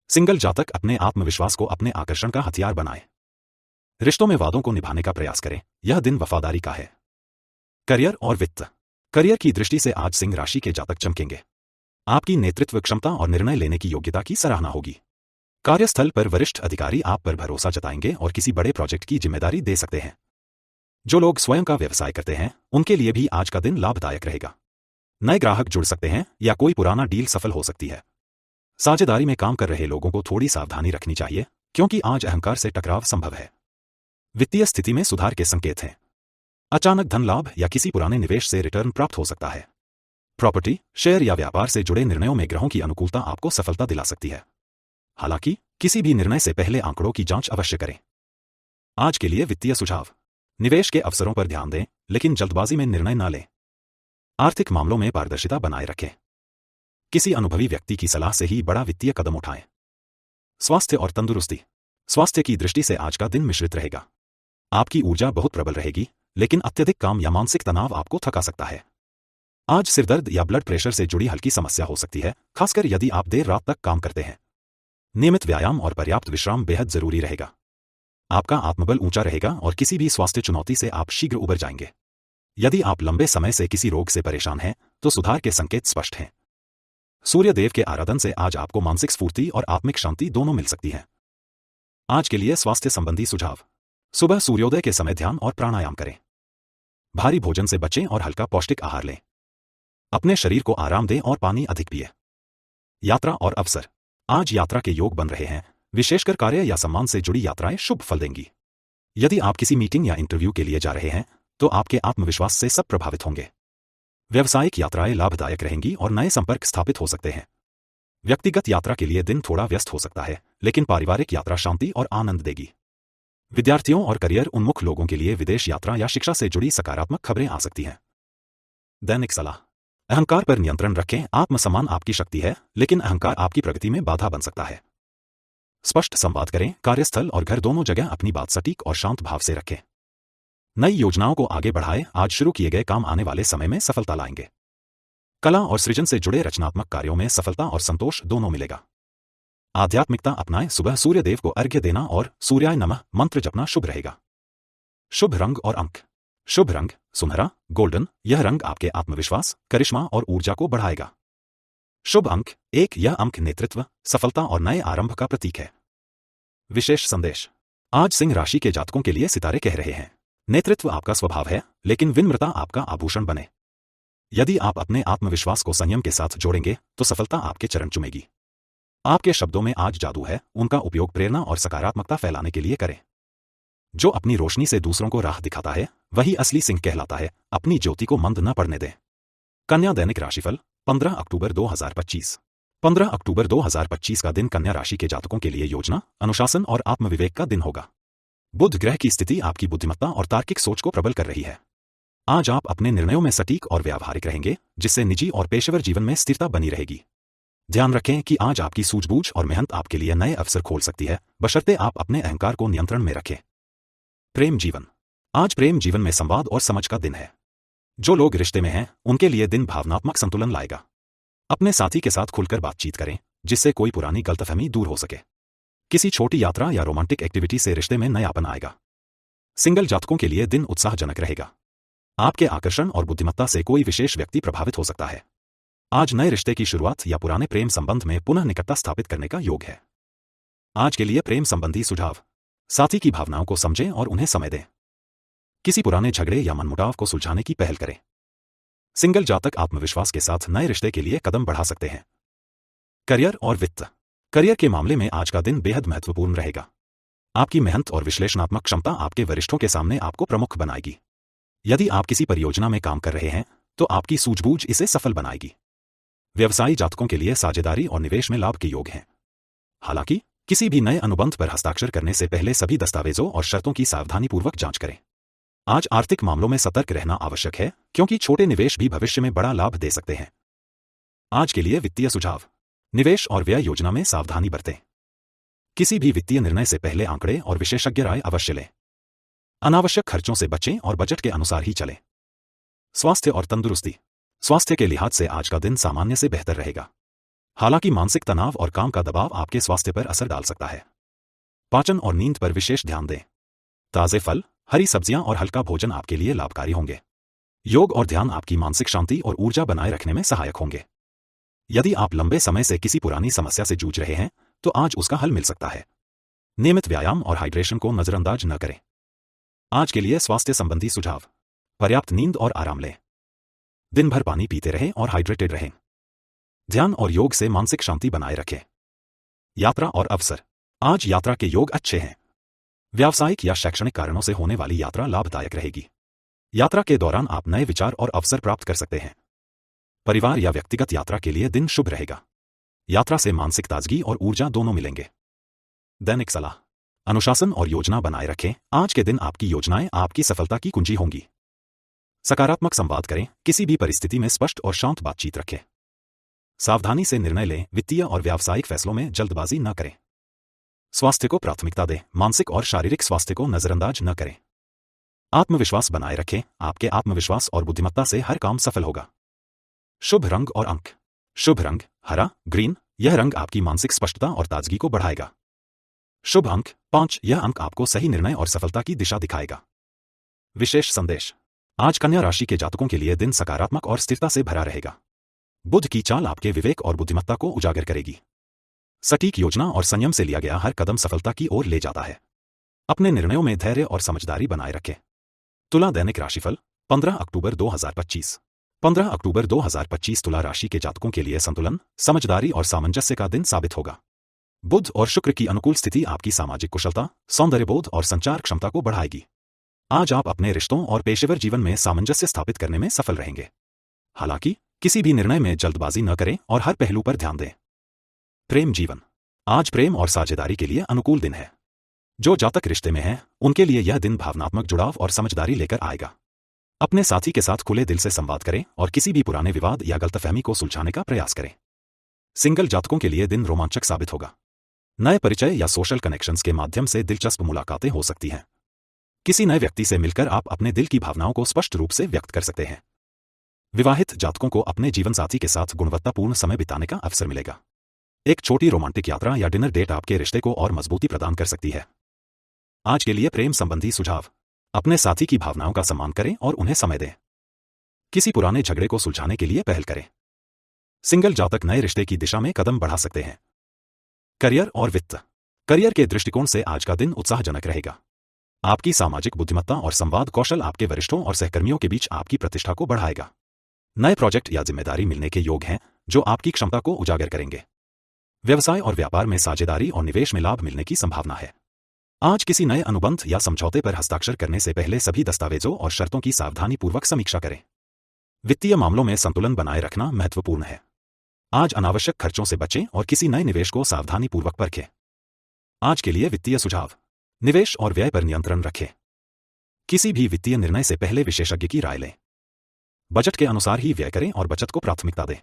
Speaker 1: सिंगल जातक अपने आत्मविश्वास को अपने आकर्षण का हथियार बनाएं। रिश्तों में वादों को निभाने का प्रयास करें, यह दिन वफादारी का है। करियर और वित्त। करियर की दृष्टि से आज सिंह राशि के जातक चमकेंगे। आपकी नेतृत्व क्षमता और निर्णय लेने की योग्यता की सराहना होगी। कार्यस्थल पर वरिष्ठ अधिकारी आप पर भरोसा जताएंगे और किसी बड़े प्रोजेक्ट की जिम्मेदारी दे सकते हैं। जो लोग स्वयं का व्यवसाय करते हैं उनके लिए भी आज का दिन लाभदायक रहेगा। नए ग्राहक जुड़ सकते हैं या कोई पुराना डील सफल हो सकती है। साझेदारी में काम कर रहे लोगों को थोड़ी सावधानी रखनी चाहिए क्योंकि आज अहंकार से टकराव संभव है। वित्तीय स्थिति में सुधार के संकेत हैं। अचानक धन लाभ या किसी पुराने निवेश से रिटर्न प्राप्त हो सकता है। प्रॉपर्टी, शेयर या व्यापार से जुड़े निर्णयों में ग्रहों की अनुकूलता आपको सफलता दिला सकती है। हालांकि किसी भी निर्णय से पहले आंकड़ों की जांच अवश्य करें। आज के लिए वित्तीय सुझाव: निवेश के अवसरों पर ध्यान दें, लेकिन जल्दबाजी में निर्णय न लें। आर्थिक मामलों में पारदर्शिता बनाए रखें। किसी अनुभवी व्यक्ति की सलाह से ही बड़ा वित्तीय कदम उठाएं। स्वास्थ्य और तंदुरुस्ती: स्वास्थ्य की दृष्टि से आज का दिन मिश्रित रहेगा। आपकी ऊर्जा बहुत प्रबल रहेगी, लेकिन अत्यधिक काम या मानसिक तनाव आपको थका सकता है। आज सिरदर्द या ब्लड प्रेशर से जुड़ी हल्की समस्या हो सकती है, खासकर यदि आप देर रात तक काम करते हैं। नियमित व्यायाम और पर्याप्त विश्राम बेहद जरूरी रहेगा। आपका आत्मबल ऊंचा रहेगा और किसी भी स्वास्थ्य चुनौती से आप शीघ्र उबर जाएंगे। यदि आप लंबे समय से किसी रोग से परेशान हैं, तो सुधार के संकेत स्पष्ट हैं। सूर्य देव के आराधन से आज आपको मानसिक स्फूर्ति और आत्मिक शांति दोनों मिल सकती है। आज के लिए स्वास्थ्य संबंधी सुझाव: सुबह सूर्योदय के समय ध्यान और प्राणायाम करें। भारी भोजन से बचें और हल्का पौष्टिक आहार लें। अपने शरीर को आराम दें और पानी अधिक पिएं। यात्रा और अवसर: आज यात्रा के योग बन रहे हैं, विशेषकर कार्य या सम्मान से जुड़ी यात्राएं शुभ फल देंगी। यदि आप किसी मीटिंग या इंटरव्यू के लिए जा रहे हैं, तो आपके आत्मविश्वास से सब प्रभावित होंगे। व्यावसायिक यात्राएं लाभदायक रहेंगी और नए संपर्क स्थापित हो सकते हैं। व्यक्तिगत यात्रा के लिए दिन थोड़ा व्यस्त हो सकता है, लेकिन पारिवारिक यात्रा शांति और आनंद देगी। विद्यार्थियों और करियर उन्मुख लोगों के लिए विदेश यात्रा या शिक्षा से जुड़ी सकारात्मक खबरें आ सकती हैं। दैनिक सलाह: अहंकार पर नियंत्रण रखें। आत्मसम्मान आपकी शक्ति है, लेकिन अहंकार आपकी प्रगति में बाधा बन सकता है। स्पष्ट संवाद करें। कार्यस्थल और घर दोनों जगह अपनी बात सटीक और शांत भाव से रखें। नई योजनाओं को आगे बढ़ाएं। आज शुरू किए गए काम आने वाले समय में सफलता लाएंगे। कला और सृजन से जुड़े रचनात्मक कार्यों में सफलता और संतोष दोनों मिलेगा। आध्यात्मिकता अपनाएं। सुबह सूर्य देव को अर्घ्य देना और सूर्याय नमः मंत्र जपना शुभ रहेगा। शुभ रंग और अंक: शुभ रंग सुनहरा, गोल्डन। यह रंग आपके आत्मविश्वास, करिश्मा और ऊर्जा को बढ़ाएगा। शुभ अंक 1। यह अंक नेतृत्व, सफलता और नए आरंभ का प्रतीक है। विशेष संदेश: आज सिंह राशि के जातकों के लिए सितारे कह रहे हैं, नेतृत्व आपका स्वभाव है, लेकिन विनम्रता आपका आभूषण बने। यदि आप अपने आत्मविश्वास को संयम के साथ जोड़ेंगे, तो सफलता आपके चरण चूमेगी। आपके शब्दों में आज जादू है, उनका उपयोग प्रेरणा और सकारात्मकता फैलाने के लिए करें। जो अपनी रोशनी से दूसरों को राह दिखाता है, वही असली सिंह कहलाता है। अपनी ज्योति को मंद न पड़ने दें। कन्या दैनिक राशिफल 15 अक्टूबर 2025। 15 अक्टूबर 2025 का दिन कन्या राशि के जातकों के लिए योजना, अनुशासन और आत्मविवेक का दिन होगा। बुध ग्रह की स्थिति आपकी बुद्धिमत्ता और तार्किक सोच को प्रबल कर रही है। आज आप अपने निर्णयों में सटीक और व्यावहारिक रहेंगे, जिससे निजी और पेशेवर जीवन में स्थिरता बनी रहेगी। ध्यान रखें कि आज आपकी सूझबूझ और मेहनत आपके लिए नए अवसर खोल सकती है, बशर्ते आप अपने अहंकार को नियंत्रण में रखें। प्रेम जीवन: आज प्रेम जीवन में संवाद और समझ का दिन है। जो लोग रिश्ते में हैं, उनके लिए दिन भावनात्मक संतुलन लाएगा। अपने साथी के साथ खुलकर बातचीत करें, जिससे कोई पुरानी गलतफहमी दूर हो सके। किसी छोटी यात्रा या रोमांटिक एक्टिविटी से रिश्ते में नयापन आएगा। सिंगल जातकों के लिए दिन उत्साहजनक रहेगा। आपके आकर्षण और बुद्धिमत्ता से कोई विशेष व्यक्ति प्रभावित हो सकता है। आज नए रिश्ते की शुरुआत या पुराने प्रेम संबंध में पुनः निकटता स्थापित करने का योग है। आज के लिए प्रेम संबंधी सुझाव: साथी की भावनाओं को समझें और उन्हें समय दें। किसी पुराने झगड़े या मनमुटाव को सुलझाने की पहल करें। सिंगल जातक आत्मविश्वास के साथ नए रिश्ते के लिए कदम बढ़ा सकते हैं। करियर और वित्त: करियर के मामले में आज का दिन बेहद महत्वपूर्ण रहेगा। आपकी मेहनत और विश्लेषणात्मक क्षमता आपके वरिष्ठों के सामने आपको प्रमुख बनाएगी। यदि आप किसी परियोजना में काम कर रहे हैं, तो आपकी सूझबूझ इसे सफल बनाएगी। व्यवसायी जातकों के लिए साझेदारी और निवेश में लाभ के योग हैं। हालांकि किसी भी नए अनुबंध पर हस्ताक्षर करने से पहले सभी दस्तावेजों और शर्तों की सावधानीपूर्वक जांच करें। आज आर्थिक मामलों में सतर्क रहना आवश्यक है, क्योंकि छोटे निवेश भी भविष्य में बड़ा लाभ दे सकते हैं। आज के लिए वित्तीय सुझाव: निवेश और व्यय योजना में सावधानी बरतें। किसी भी वित्तीय निर्णय से पहले आंकड़े और विशेषज्ञ राय अवश्य लें। अनावश्यक खर्चों से बचें और बजट के अनुसार ही चलें। स्वास्थ्य और तंदुरुस्ती: स्वास्थ्य के लिहाज से आज का दिन सामान्य से बेहतर रहेगा। हालांकि मानसिक तनाव और काम का दबाव आपके स्वास्थ्य पर असर डाल सकता है। पाचन और नींद पर विशेष ध्यान दें। ताजे फल, हरी सब्जियां और हल्का भोजन आपके लिए लाभकारी होंगे। योग और ध्यान आपकी मानसिक शांति और ऊर्जा बनाए रखने में सहायक होंगे। यदि आप लंबे समय से किसी पुरानी समस्या से जूझ रहे हैं, तो आज उसका हल मिल सकता है। नियमित व्यायाम और हाइड्रेशन को नजरअंदाज न करें। आज के लिए स्वास्थ्य संबंधी सुझाव। पर्याप्त नींद और आराम लें। दिन भर पानी पीते रहें और हाइड्रेटेड रहें। ध्यान और योग से मानसिक शांति बनाए रखें। यात्रा और अवसर। आज यात्रा के योग अच्छे हैं। व्यावसायिक या शैक्षणिक कारणों से होने वाली यात्रा लाभदायक रहेगी। यात्रा के दौरान आप नए विचार और अवसर प्राप्त कर सकते हैं। परिवार या व्यक्तिगत यात्रा के लिए दिन शुभ रहेगा। यात्रा से मानसिक ताजगी और ऊर्जा दोनों मिलेंगे। दैनिक सलाह। अनुशासन और योजना बनाए रखें। आज के दिन आपकी योजनाएं आपकी सफलता की कुंजी होंगी। सकारात्मक संवाद करें। किसी भी परिस्थिति में स्पष्ट और शांत बातचीत रखें। सावधानी से निर्णय लें। वित्तीय और व्यावसायिक फैसलों में जल्दबाजी न करें। स्वास्थ्य को प्राथमिकता दें। मानसिक और शारीरिक स्वास्थ्य को नजरअंदाज न करें। आत्मविश्वास बनाए रखें। आपके आत्मविश्वास और बुद्धिमत्ता से हर काम सफल होगा। शुभ रंग और अंक। शुभ रंग हरा, ग्रीन। यह रंग आपकी मानसिक स्पष्टता और ताजगी को बढ़ाएगा। शुभ अंक 5। यह अंक आपको सही निर्णय और सफलता की दिशा दिखाएगा। विशेष संदेश। आज कन्या राशि के जातकों के लिए दिन सकारात्मक और स्थिरता से भरा रहेगा। बुध की चाल आपके विवेक और बुद्धिमत्ता को उजागर करेगी। सटीक योजना और संयम से लिया गया हर कदम सफलता की ओर ले जाता है। अपने निर्णयों में धैर्य और समझदारी बनाए रखें। तुला दैनिक राशिफल 15 अक्टूबर 2025। 15 अक्टूबर 2025 तुला राशि के जातकों के लिए संतुलन, समझदारी और सामंजस्य का दिन साबित होगा। बुध और शुक्र की अनुकूल स्थिति आपकी सामाजिक कुशलता, सौंदर्यबोध और संचार क्षमता को बढ़ाएगी। आज आप अपने रिश्तों और पेशेवर जीवन में सामंजस्य स्थापित करने में सफल रहेंगे। हालांकि किसी भी निर्णय में जल्दबाजी न करें और हर पहलू पर ध्यान दें। प्रेम जीवन। आज प्रेम और साझेदारी के लिए अनुकूल दिन है। जो जातक रिश्ते में हैं, उनके लिए यह दिन भावनात्मक जुड़ाव और समझदारी लेकर आएगा। अपने साथी के साथ खुले दिल से संवाद करें और किसी भी पुराने विवाद या गलतफहमी को सुलझाने का प्रयास करें। सिंगल जातकों के लिए दिन रोमांचक साबित होगा। नए परिचय या सोशल कनेक्शंस के माध्यम से दिलचस्प मुलाकातें हो सकती हैं। किसी नए व्यक्ति से मिलकर आप अपने दिल की भावनाओं को स्पष्ट रूप से व्यक्त कर सकते हैं। विवाहित जातकों को अपने जीवनसाथी के साथ गुणवत्तापूर्ण समय बिताने का अवसर मिलेगा। एक छोटी रोमांटिक यात्रा या डिनर डेट आपके रिश्ते को और मजबूती प्रदान कर सकती है। आज के लिए प्रेम संबंधी सुझाव। अपने साथी की भावनाओं का सम्मान करें और उन्हें समय दें। किसी पुराने झगड़े को सुलझाने के लिए पहल करें। सिंगल जातक नए रिश्ते की दिशा में कदम बढ़ा सकते हैं। करियर और वित्त। करियर के दृष्टिकोण से आज का दिन उत्साहजनक रहेगा। आपकी सामाजिक बुद्धिमत्ता और संवाद कौशल आपके वरिष्ठों और सहकर्मियों के बीच आपकी प्रतिष्ठा को बढ़ाएगा। नए प्रोजेक्ट या जिम्मेदारी मिलने के योग हैं, जो आपकी क्षमता को उजागर करेंगे। व्यवसाय और व्यापार में साझेदारी और निवेश में लाभ मिलने की संभावना है। आज किसी नए अनुबंध या समझौते पर हस्ताक्षर करने से पहले सभी दस्तावेजों और शर्तों की सावधानीपूर्वक समीक्षा करें। वित्तीय मामलों में संतुलन बनाए रखना महत्वपूर्ण है। आज अनावश्यक खर्चों से बचें और किसी नए निवेश को सावधानीपूर्वक परखें। आज के लिए वित्तीय सुझाव। निवेश और व्यय पर नियंत्रण रखें। किसी भी वित्तीय निर्णय से पहले विशेषज्ञ की राय लें। बजट के अनुसार ही व्यय करें और बचत को प्राथमिकता दें।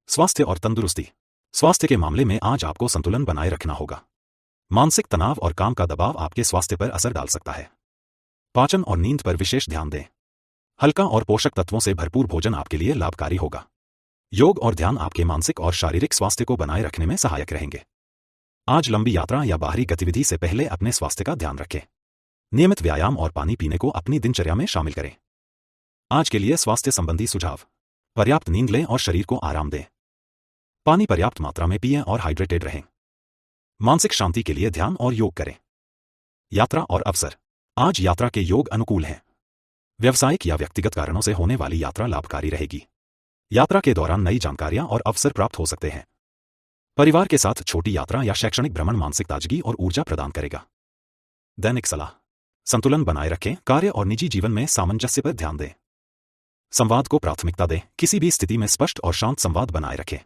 Speaker 1: स्वास्थ्य और तंदुरुस्ती। स्वास्थ्य के मामले में आज आपको संतुलन बनाए रखना होगा। मानसिक तनाव और काम का दबाव आपके स्वास्थ्य पर असर डाल सकता है। पाचन और नींद पर विशेष ध्यान दें। हल्का और पोषक तत्वों से भरपूर भोजन आपके लिए लाभकारी होगा। योग और ध्यान आपके मानसिक और शारीरिक स्वास्थ्य को बनाए रखने में सहायक रहेंगे। आज लंबी यात्रा या बाहरी गतिविधि से पहले अपने स्वास्थ्य का ध्यान रखें। नियमित व्यायाम और पानी पीने को अपनी दिनचर्या में शामिल करें। आज के लिए स्वास्थ्य संबंधी सुझाव। पर्याप्त नींद लें और शरीर को आराम दें। पानी पर्याप्त मात्रा में पिएं और हाइड्रेटेड रहें। मानसिक शांति के लिए ध्यान और योग करें। यात्रा और अवसर। आज यात्रा के योग अनुकूल हैं। व्यावसायिक या व्यक्तिगत कारणों से होने वाली यात्रा लाभकारी रहेगी। यात्रा के दौरान नई जानकारियां और अवसर प्राप्त हो सकते हैं। परिवार के साथ छोटी यात्रा या शैक्षणिक भ्रमण मानसिक ताजगी और ऊर्जा प्रदान करेगा। दैनिक सलाह। संतुलन बनाए रखें। कार्य और निजी जीवन में सामंजस्य पर ध्यान दें। संवाद को प्राथमिकता दें। किसी भी स्थिति में स्पष्ट और शांत संवाद बनाए रखें।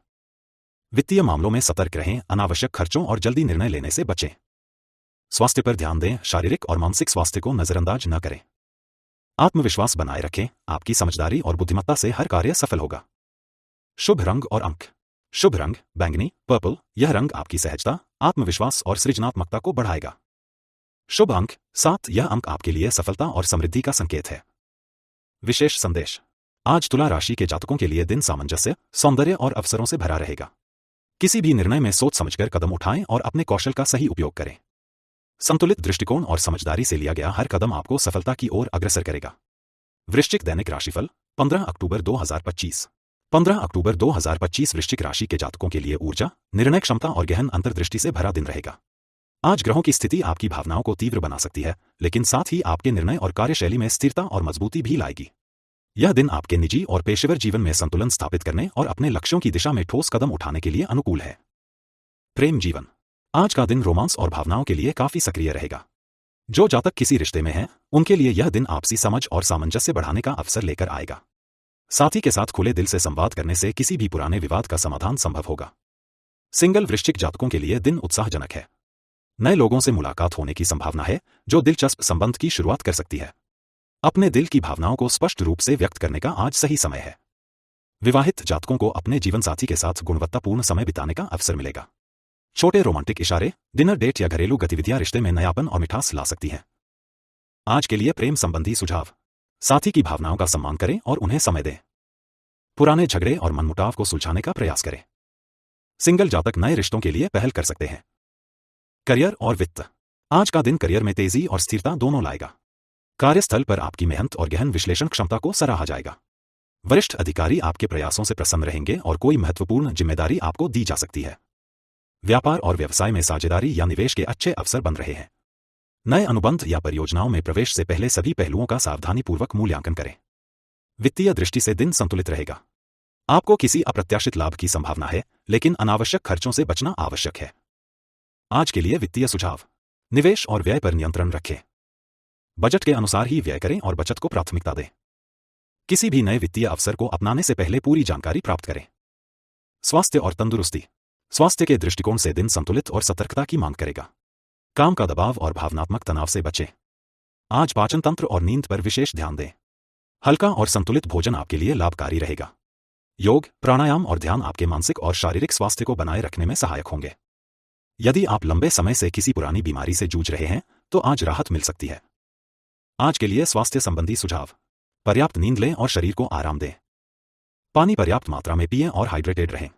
Speaker 1: वित्तीय मामलों में सतर्क रहें। अनावश्यक खर्चों और जल्दी निर्णय लेने से बचें। स्वास्थ्य पर ध्यान दें। शारीरिक और मानसिक स्वास्थ्य को नजरअंदाज न करें। आत्मविश्वास बनाए रखें। आपकी समझदारी और बुद्धिमत्ता से हर कार्य सफल होगा। शुभ रंग और अंक। शुभ रंग बैंगनी, पर्पल। यह रंग आपकी सहजता, आत्मविश्वास और सृजनात्मकता को बढ़ाएगा। शुभ अंक 7। यह अंक आपके लिए सफलता और समृद्धि का संकेत है। विशेष संदेश। आज तुला राशि के जातकों के लिए दिन सामंजस्य, सौंदर्य और अवसरों से भरा रहेगा। किसी भी निर्णय में सोच समझकर कदम उठाएं और अपने कौशल का सही उपयोग करें। संतुलित दृष्टिकोण और समझदारी से लिया गया हर कदम आपको सफलता की ओर अग्रसर करेगा। वृश्चिक दैनिक राशिफल 15 अक्टूबर 2025। 15 अक्टूबर 2025 वृश्चिक राशि के जातकों के लिए ऊर्जा, निर्णय क्षमता और गहन अंतर्दृष्टि से भरा दिन रहेगा। आज ग्रहों की स्थिति आपकी भावनाओं को तीव्र बना सकती है, लेकिन साथ ही आपके निर्णय और कार्यशैली में स्थिरता और मजबूती भी लाएगी। यह दिन आपके निजी और पेशेवर जीवन में संतुलन स्थापित करने और अपने लक्ष्यों की दिशा में ठोस कदम उठाने के लिए अनुकूल है। प्रेम जीवन। आज का दिन रोमांस और भावनाओं के लिए काफी सक्रिय रहेगा। जो जातक किसी रिश्ते में हैं, उनके लिए यह दिन आपसी समझ और सामंजस्य बढ़ाने का अवसर लेकर आएगा। साथी के साथ खुले दिल से संवाद करने से किसी भी पुराने विवाद का समाधान संभव होगा। सिंगल वृश्चिक जातकों के लिए दिन उत्साहजनक है। नए लोगों से मुलाकात होने की संभावना है, जो दिलचस्प संबंध की शुरुआत कर सकती है। अपने दिल की भावनाओं को स्पष्ट रूप से व्यक्त करने का आज सही समय है। विवाहित जातकों को अपने जीवनसाथी के साथ गुणवत्तापूर्ण समय बिताने का अवसर मिलेगा। छोटे रोमांटिक इशारे, डिनर डेट या घरेलू गतिविधियां रिश्ते में नयापन और मिठास ला सकती हैं। आज के लिए प्रेम संबंधी सुझाव। साथी की भावनाओं का सम्मान करें और उन्हें समय दें। पुराने झगड़े और मनमुटाव को सुलझाने का प्रयास करें। सिंगल जातक नए रिश्तों के लिए पहल कर सकते हैं। करियर और वित्त। आज का दिन करियर में तेजी और स्थिरता दोनों लाएगा। कार्यस्थल पर आपकी मेहनत और गहन विश्लेषण क्षमता को सराहा जाएगा। वरिष्ठ अधिकारी आपके प्रयासों से प्रसन्न रहेंगे और कोई महत्वपूर्ण जिम्मेदारी आपको दी जा सकती है। व्यापार और व्यवसाय में साझेदारी या निवेश के अच्छे अवसर बन रहे हैं। नए अनुबंध या परियोजनाओं में प्रवेश से पहले सभी पहलुओं का सावधानीपूर्वक मूल्यांकन करें। वित्तीय दृष्टि से दिन संतुलित रहेगा। आपको किसी अप्रत्याशित लाभ की संभावना है, लेकिन अनावश्यक खर्चों से बचना आवश्यक है। आज के लिए वित्तीय सुझाव। निवेश और व्यय पर नियंत्रण रखें। बजट के अनुसार ही व्यय करें और बचत को प्राथमिकता दें। किसी भी नए वित्तीय अवसर को अपनाने से पहले पूरी जानकारी प्राप्त करें। स्वास्थ्य और तंदुरुस्ती। स्वास्थ्य के दृष्टिकोण से दिन संतुलित और सतर्कता की मांग करेगा। काम का दबाव और भावनात्मक तनाव से बचें। आज पाचन तंत्र और नींद पर विशेष ध्यान दें। हल्का और संतुलित भोजन आपके लिए लाभकारी रहेगा। योग, प्राणायाम और ध्यान आपके मानसिक और शारीरिक स्वास्थ्य को बनाए रखने में सहायक होंगे। यदि आप लंबे समय से किसी पुरानी बीमारी से जूझ रहे हैं, तो आज राहत मिल सकती है। आज के लिए स्वास्थ्य संबंधी सुझाव। पर्याप्त नींद लें और शरीर को आराम दें। पानी पर्याप्त मात्रा में पिएं और हाइड्रेटेड रहें।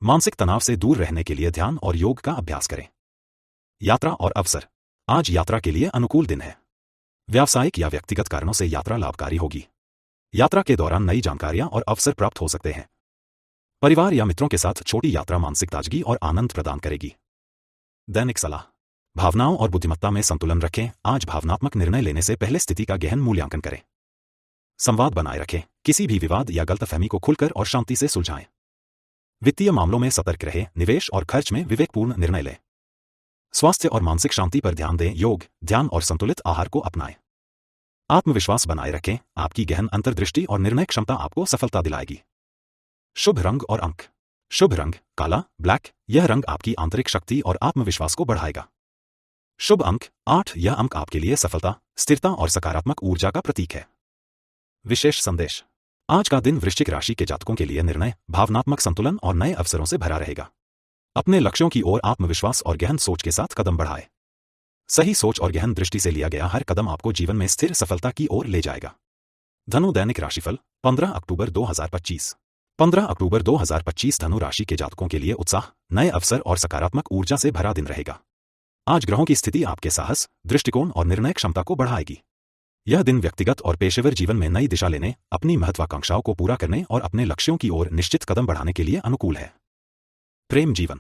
Speaker 1: मानसिक तनाव से दूर रहने के लिए ध्यान और योग का अभ्यास करें। यात्रा और अवसर। आज यात्रा के लिए अनुकूल दिन है। व्यावसायिक या व्यक्तिगत कारणों से यात्रा लाभकारी होगी। यात्रा के दौरान नई जानकारियां और अवसर प्राप्त हो सकते हैं। परिवार या मित्रों के साथ छोटी यात्रा मानसिक ताजगी और आनंद प्रदान करेगी। दैनिक सलाह। भावनाओं और बुद्धिमत्ता में संतुलन रखें। आज भावनात्मक निर्णय लेने से पहले स्थिति का गहन मूल्यांकन करें। संवाद बनाए रखें। किसी भी विवाद या गलतफहमी को खुलकर और शांति से सुलझाएं। वित्तीय मामलों में सतर्क रहें। निवेश और खर्च में विवेकपूर्ण निर्णय लें। स्वास्थ्य और मानसिक शांति पर ध्यान दें। योग, ध्यान और संतुलित आहार को अपनाएं। आत्मविश्वास बनाए रखें। आपकी गहन अंतर्दृष्टि और निर्णय क्षमता आपको सफलता दिलाएगी। शुभ रंग और अंक। शुभ रंग काला, ब्लैक। यह रंग आपकी आंतरिक शक्ति और आत्मविश्वास को बढ़ाएगा। शुभ अंक 8। यह अंक आपके लिए सफलता, स्थिरता और सकारात्मक ऊर्जा का प्रतीक है। विशेष संदेश। आज का दिन वृश्चिक राशि के जातकों के लिए निर्णय, भावनात्मक संतुलन और नए अवसरों से भरा रहेगा। अपने लक्ष्यों की ओर आत्मविश्वास और गहन सोच के साथ कदम बढ़ाएं। सही सोच और गहन दृष्टि से लिया गया हर कदम आपको जीवन में स्थिर सफलता की ओर ले जाएगा। धनु दैनिक राशिफल 15 अक्टूबर 2025। 15 अक्टूबर 2025 धनु राशि के जातकों के लिए उत्साह, नए अवसर और सकारात्मक ऊर्जा से भरा दिन रहेगा। आज ग्रहों की स्थिति आपके साहस, दृष्टिकोण और निर्णय क्षमता को बढ़ाएगी। यह दिन व्यक्तिगत और पेशेवर जीवन में नई दिशा लेने, अपनी महत्वाकांक्षाओं को पूरा करने और अपने लक्ष्यों की ओर निश्चित कदम बढ़ाने के लिए अनुकूल है। प्रेम जीवन।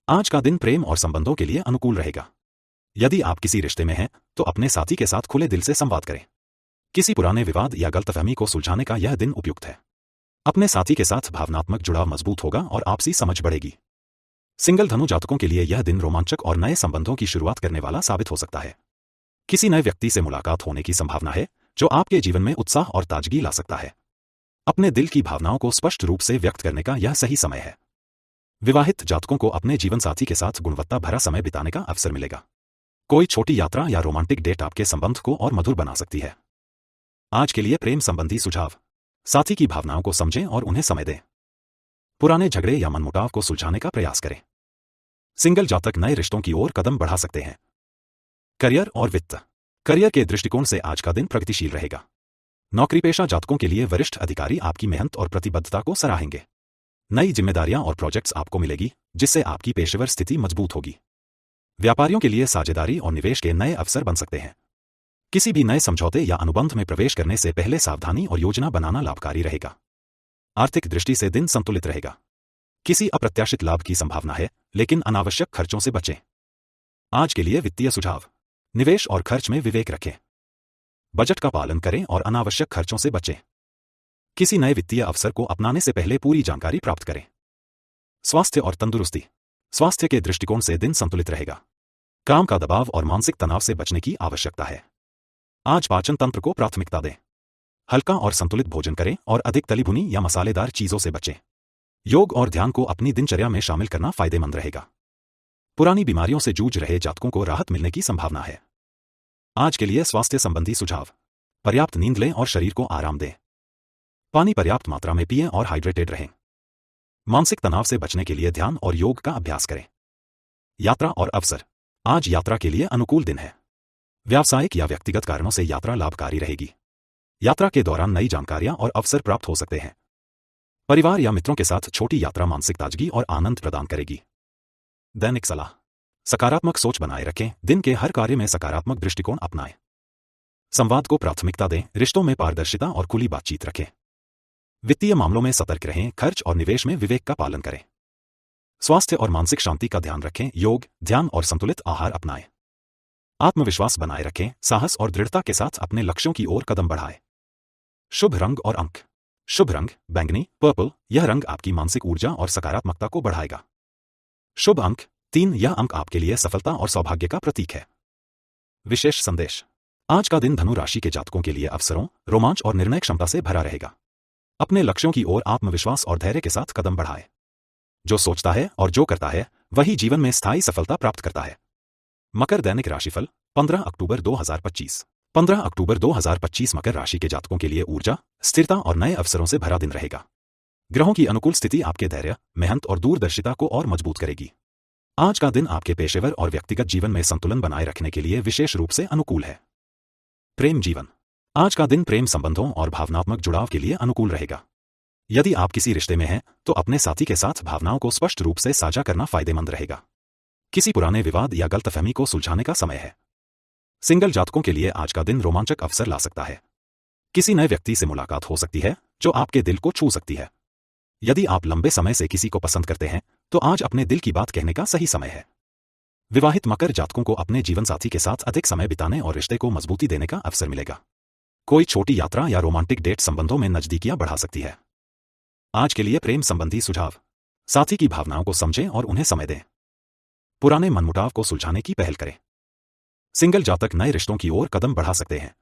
Speaker 1: आज का दिन प्रेम और संबंधों के लिए अनुकूल रहेगा। यदि आप किसी रिश्ते में हैं, तो अपने साथी के साथ खुले दिल से संवाद करें। किसी पुराने विवाद या गलतफहमी को सुलझाने का यह दिन उपयुक्त है। अपने साथी के साथ भावनात्मक जुड़ाव मजबूत होगा और आपसी समझ बढ़ेगी। सिंगल धनु जातकों के लिए यह दिन रोमांचक और नए संबंधों की शुरुआत करने वाला साबित हो सकता है। किसी नए व्यक्ति से मुलाकात होने की संभावना है, जो आपके जीवन में उत्साह और ताजगी ला सकता है। अपने दिल की भावनाओं को स्पष्ट रूप से व्यक्त करने का यह सही समय है। विवाहित जातकों को अपने जीवनसाथी के साथ गुणवत्ता भरा समय बिताने का अवसर मिलेगा। कोई छोटी यात्रा या रोमांटिक डेट आपके संबंध को और मधुर बना सकती है। आज के लिए प्रेम संबंधी सुझाव। साथी की भावनाओं को समझें और उन्हें समय दें। पुराने झगड़े या मनमुटाव को सुलझाने का प्रयास करें। सिंगल जातक नए रिश्तों की ओर कदम बढ़ा सकते हैं। करियर और वित्त। करियर के दृष्टिकोण से आज का दिन प्रगतिशील रहेगा। नौकरीपेशा जातकों के लिए वरिष्ठ अधिकारी आपकी मेहनत और प्रतिबद्धता को सराहेंगे। नई जिम्मेदारियां और प्रोजेक्ट्स आपको मिलेगी, जिससे आपकी पेशेवर स्थिति मजबूत होगी। व्यापारियों के लिए साझेदारी और निवेश के नए अवसर बन सकते हैं। किसी भी नए समझौते या अनुबंध में प्रवेश करने से पहले सावधानी और योजना बनाना लाभकारी रहेगा। आर्थिक दृष्टि से दिन संतुलित रहेगा। किसी अप्रत्याशित लाभ की संभावना है, लेकिन अनावश्यक खर्चों से बचें। आज के लिए वित्तीय सुझाव। निवेश और खर्च में विवेक रखें। बजट का पालन करें और अनावश्यक खर्चों से बचें। किसी नए वित्तीय अवसर को अपनाने से पहले पूरी जानकारी प्राप्त करें। स्वास्थ्य और तंदुरुस्ती। स्वास्थ्य के दृष्टिकोण से दिन संतुलित रहेगा। काम का दबाव और मानसिक तनाव से बचने की आवश्यकता है। आज पाचन तंत्र को प्राथमिकता दें। हल्का और संतुलित भोजन करें और अधिक तली भुनी या मसालेदार चीजों से बचें। योग और ध्यान को अपनी दिनचर्या में शामिल करना फायदेमंद रहेगा। पुरानी बीमारियों से जूझ रहे जातकों को राहत मिलने की संभावना है। आज के लिए स्वास्थ्य संबंधी सुझाव। पर्याप्त नींद लें और शरीर को आराम दें। पानी पर्याप्त मात्रा में पिएं और हाइड्रेटेड रहें। मानसिक तनाव से बचने के लिए ध्यान और योग का अभ्यास करें। यात्रा और अवसर। आज यात्रा के लिए अनुकूल दिन है। व्यावसायिक या व्यक्तिगत कारणों से यात्रा लाभकारी रहेगी। यात्रा के दौरान नई जानकारियां और अवसर प्राप्त हो सकते हैं। परिवार या मित्रों के साथ छोटी यात्रा मानसिक ताजगी और आनंद प्रदान करेगी। दैनिक सलाह। सकारात्मक सोच बनाए रखें। दिन के हर कार्य में सकारात्मक दृष्टिकोण अपनाएं। संवाद को प्राथमिकता दें। रिश्तों में पारदर्शिता और खुली बातचीत रखें। वित्तीय मामलों में सतर्क रहें। खर्च और निवेश में विवेक का पालन करें। स्वास्थ्य और मानसिक शांति का ध्यान रखें। योग, ध्यान और संतुलित आहार अपनाएं। आत्मविश्वास बनाए रखें। साहस और दृढ़ता के साथ अपने लक्ष्यों की ओर कदम बढ़ाएं। शुभ रंग और अंक। शुभ रंग बैंगनी, पर्पल। यह रंग आपकी मानसिक ऊर्जा और सकारात्मकता को बढ़ाएगा। शुभ अंक 3। यह अंक आपके लिए सफलता और सौभाग्य का प्रतीक है। विशेष संदेश। आज का दिन धनु राशि के जातकों के लिए अवसरों, रोमांच और निर्णय क्षमता से भरा रहेगा। अपने लक्ष्यों की ओर आत्मविश्वास और धैर्य के साथ कदम बढ़ाएं। जो सोचता है और जो करता है, वही जीवन में स्थायी सफलता प्राप्त करता है। मकर दैनिक राशिफल 15 अक्टूबर 2025। 15 अक्टूबर 2025 मकर राशि के जातकों के लिए ऊर्जा, स्थिरता और नए अवसरों से भरा दिन रहेगा। ग्रहों की अनुकूल स्थिति आपके धैर्य, मेहनत और दूरदर्शिता को और मजबूत करेगी। आज का दिन आपके पेशेवर और व्यक्तिगत जीवन में संतुलन बनाए रखने के लिए विशेष रूप से अनुकूल है। प्रेम जीवन। आज का दिन प्रेम संबंधों और भावनात्मक जुड़ाव के लिए अनुकूल रहेगा। यदि आप किसी रिश्ते में हैं, तो अपने साथी के साथ भावनाओं को स्पष्ट रूप से साझा करना फायदेमंद रहेगा। किसी पुराने विवाद या गलतफहमी को सुलझाने का समय है। सिंगल जातकों के लिए आज का दिन रोमांचक अवसर ला सकता है। किसी नए व्यक्ति से मुलाकात हो सकती है, जो आपके दिल को छू सकती है। यदि आप लंबे समय से किसी को पसंद करते हैं, तो आज अपने दिल की बात कहने का सही समय है। विवाहित मकर जातकों को अपने जीवनसाथी के साथ अधिक समय बिताने और रिश्ते को मजबूती देने का अवसर मिलेगा। कोई छोटी यात्रा या रोमांटिक डेट संबंधों में नजदीकियां बढ़ा सकती है। आज के लिए प्रेम संबंधी सुझाव। साथी की भावनाओं को समझें और उन्हें समय दें। पुराने मनमुटाव को सुलझाने की पहल करें। सिंगल जातक नए रिश्तों की ओर कदम बढ़ा सकते हैं।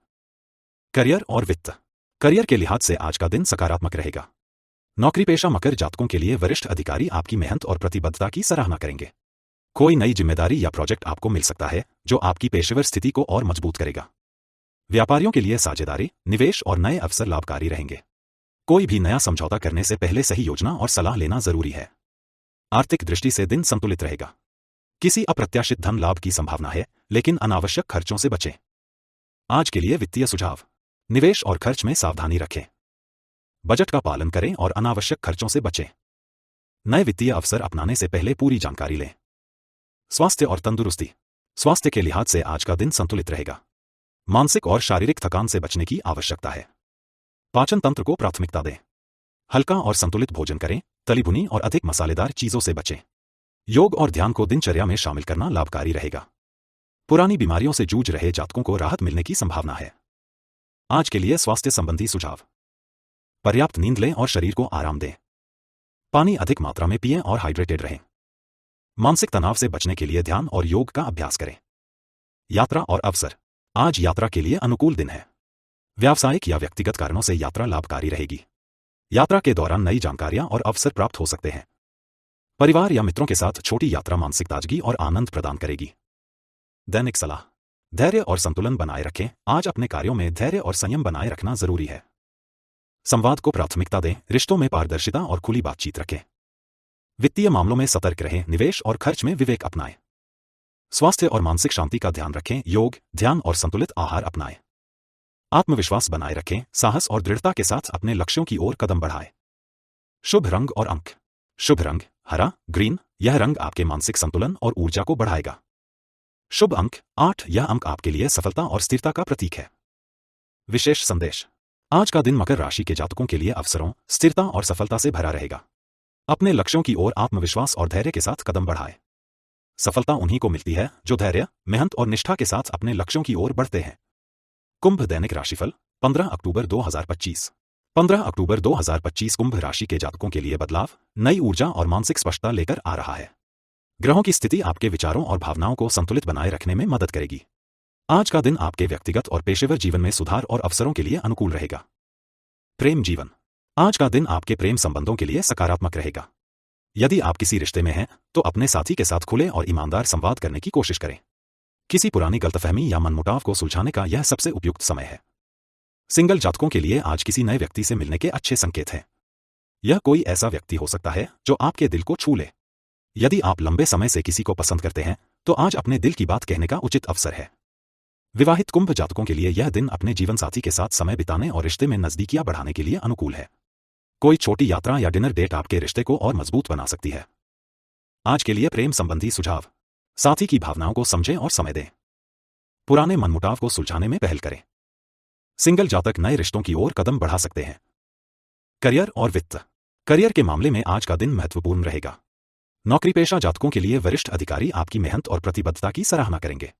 Speaker 1: करियर और वित्त। करियर के लिहाज से आज का दिन सकारात्मक रहेगा। नौकरी पेशा मकर जातकों के लिए वरिष्ठ अधिकारी आपकी मेहनत और प्रतिबद्धता की सराहना करेंगे। कोई नई जिम्मेदारी या प्रोजेक्ट आपको मिल सकता है, जो आपकी पेशेवर स्थिति को और मजबूत करेगा। व्यापारियों के लिए साझेदारी, निवेश और नए अवसर लाभकारी रहेंगे। कोई भी नया समझौता करने से पहले सही योजना और सलाह लेना जरूरी है। आर्थिक दृष्टि से दिन संतुलित रहेगा। किसी अप्रत्याशित धन लाभ की संभावना है, लेकिन अनावश्यक खर्चों से बचें। आज के लिए वित्तीय सुझाव। निवेश और खर्च में सावधानी रखें। बजट का पालन करें और अनावश्यक खर्चों से बचें। नए वित्तीय अवसर अपनाने से पहले पूरी जानकारी लें। स्वास्थ्य और तंदुरुस्ती। स्वास्थ्य के लिहाज से आज का दिन संतुलित रहेगा। मानसिक और शारीरिक थकान से बचने की आवश्यकता है। पाचन तंत्र को प्राथमिकता दें। हल्का और संतुलित भोजन करें। तली भुनी और अधिक मसालेदार चीजों से बचें। योग और ध्यान को दिनचर्या में शामिल करना लाभकारी रहेगा। पुरानी बीमारियों से जूझ रहे जातकों को राहत मिलने की संभावना है। आज के लिए स्वास्थ्य संबंधी सुझाव। पर्याप्त नींद लें और शरीर को आराम दें। पानी अधिक मात्रा में पिएं और हाइड्रेटेड रहें। मानसिक तनाव से बचने के लिए ध्यान और योग का अभ्यास करें। यात्रा और अवसर। आज यात्रा के लिए अनुकूल दिन है। व्यावसायिक या व्यक्तिगत कारणों से यात्रा लाभकारी रहेगी। यात्रा के दौरान नई जानकारियां और अवसर प्राप्त हो सकते हैं। परिवार या मित्रों के साथ छोटी यात्रा मानसिक ताजगी और आनंद प्रदान करेगी। दैनिक सलाह। धैर्य और संतुलन बनाए रखें। आज अपने कार्यों में धैर्य और संयम बनाए रखना जरूरी है। संवाद को प्राथमिकता दें। रिश्तों में पारदर्शिता और खुली बातचीत रखें। वित्तीय मामलों में सतर्क रहें। निवेश और खर्च में विवेक अपनाएं। स्वास्थ्य और मानसिक शांति का ध्यान रखें। योग, ध्यान और संतुलित आहार अपनाएं। आत्मविश्वास बनाए रखें। साहस और दृढ़ता के साथ अपने लक्ष्यों की ओर कदम बढ़ाएं। शुभ रंग और अंक। शुभ रंग हरा, ग्रीन। यह रंग आपके मानसिक संतुलन और ऊर्जा को बढ़ाएगा। शुभ अंक 8। यह अंक आपके लिए सफलता और स्थिरता का प्रतीक है। विशेष संदेश। आज का दिन मकर राशि के जातकों के लिए अवसरों, स्थिरता और सफलता से भरा रहेगा। अपने लक्ष्यों की ओर आत्मविश्वास और धैर्य के साथ कदम बढ़ाएं। सफलता उन्हीं को मिलती है जो धैर्य, मेहनत और निष्ठा के साथ अपने लक्ष्यों की ओर बढ़ते हैं। कुंभ दैनिक राशिफल 15 अक्टूबर 2025। 15 अक्टूबर 2025 कुंभ राशि के जातकों के लिए बदलाव, नई ऊर्जा और मानसिक स्पष्टता लेकर आ रहा है। ग्रहों की स्थिति आपके विचारों और भावनाओं को संतुलित बनाए रखने में मदद करेगी। आज का दिन आपके व्यक्तिगत और पेशेवर जीवन में सुधार और अवसरों के लिए अनुकूल रहेगा। प्रेम जीवन। आज का दिन आपके प्रेम संबंधों के लिए सकारात्मक रहेगा। यदि आप किसी रिश्ते में हैं तो अपने साथी के साथ खुले और ईमानदार संवाद करने की कोशिश करें। किसी पुरानी गलतफहमी या मनमुटाव को सुलझाने का यह सबसे उपयुक्त समय है। सिंगल जातकों के लिए आज किसी नए व्यक्ति से मिलने के अच्छे संकेत हैं। यह कोई ऐसा व्यक्ति हो सकता है जो आपके दिल को छू ले। यदि आप लंबे समय से किसी को पसंद करते हैं तो आज अपने दिल की बात कहने का उचित अवसर है। विवाहित कुंभ जातकों के लिए यह दिन अपने जीवनसाथी के साथ समय बिताने और रिश्ते में नजदीकियां बढ़ाने के लिए अनुकूल है। कोई छोटी यात्रा या डिनर डेट आपके रिश्ते को और मजबूत बना सकती है। आज के लिए प्रेम संबंधी सुझाव। साथी की भावनाओं को समझें और समय दें। पुराने मनमुटाव को सुलझाने में पहल करें। सिंगल जातक नए रिश्तों की ओर कदम बढ़ा सकते हैं। करियर और वित्त। करियर के मामले में आज का दिन महत्वपूर्ण रहेगा। नौकरीपेशा जातकों के लिए वरिष्ठ अधिकारी आपकी मेहनत और प्रतिबद्धता की सराहना करेंगे।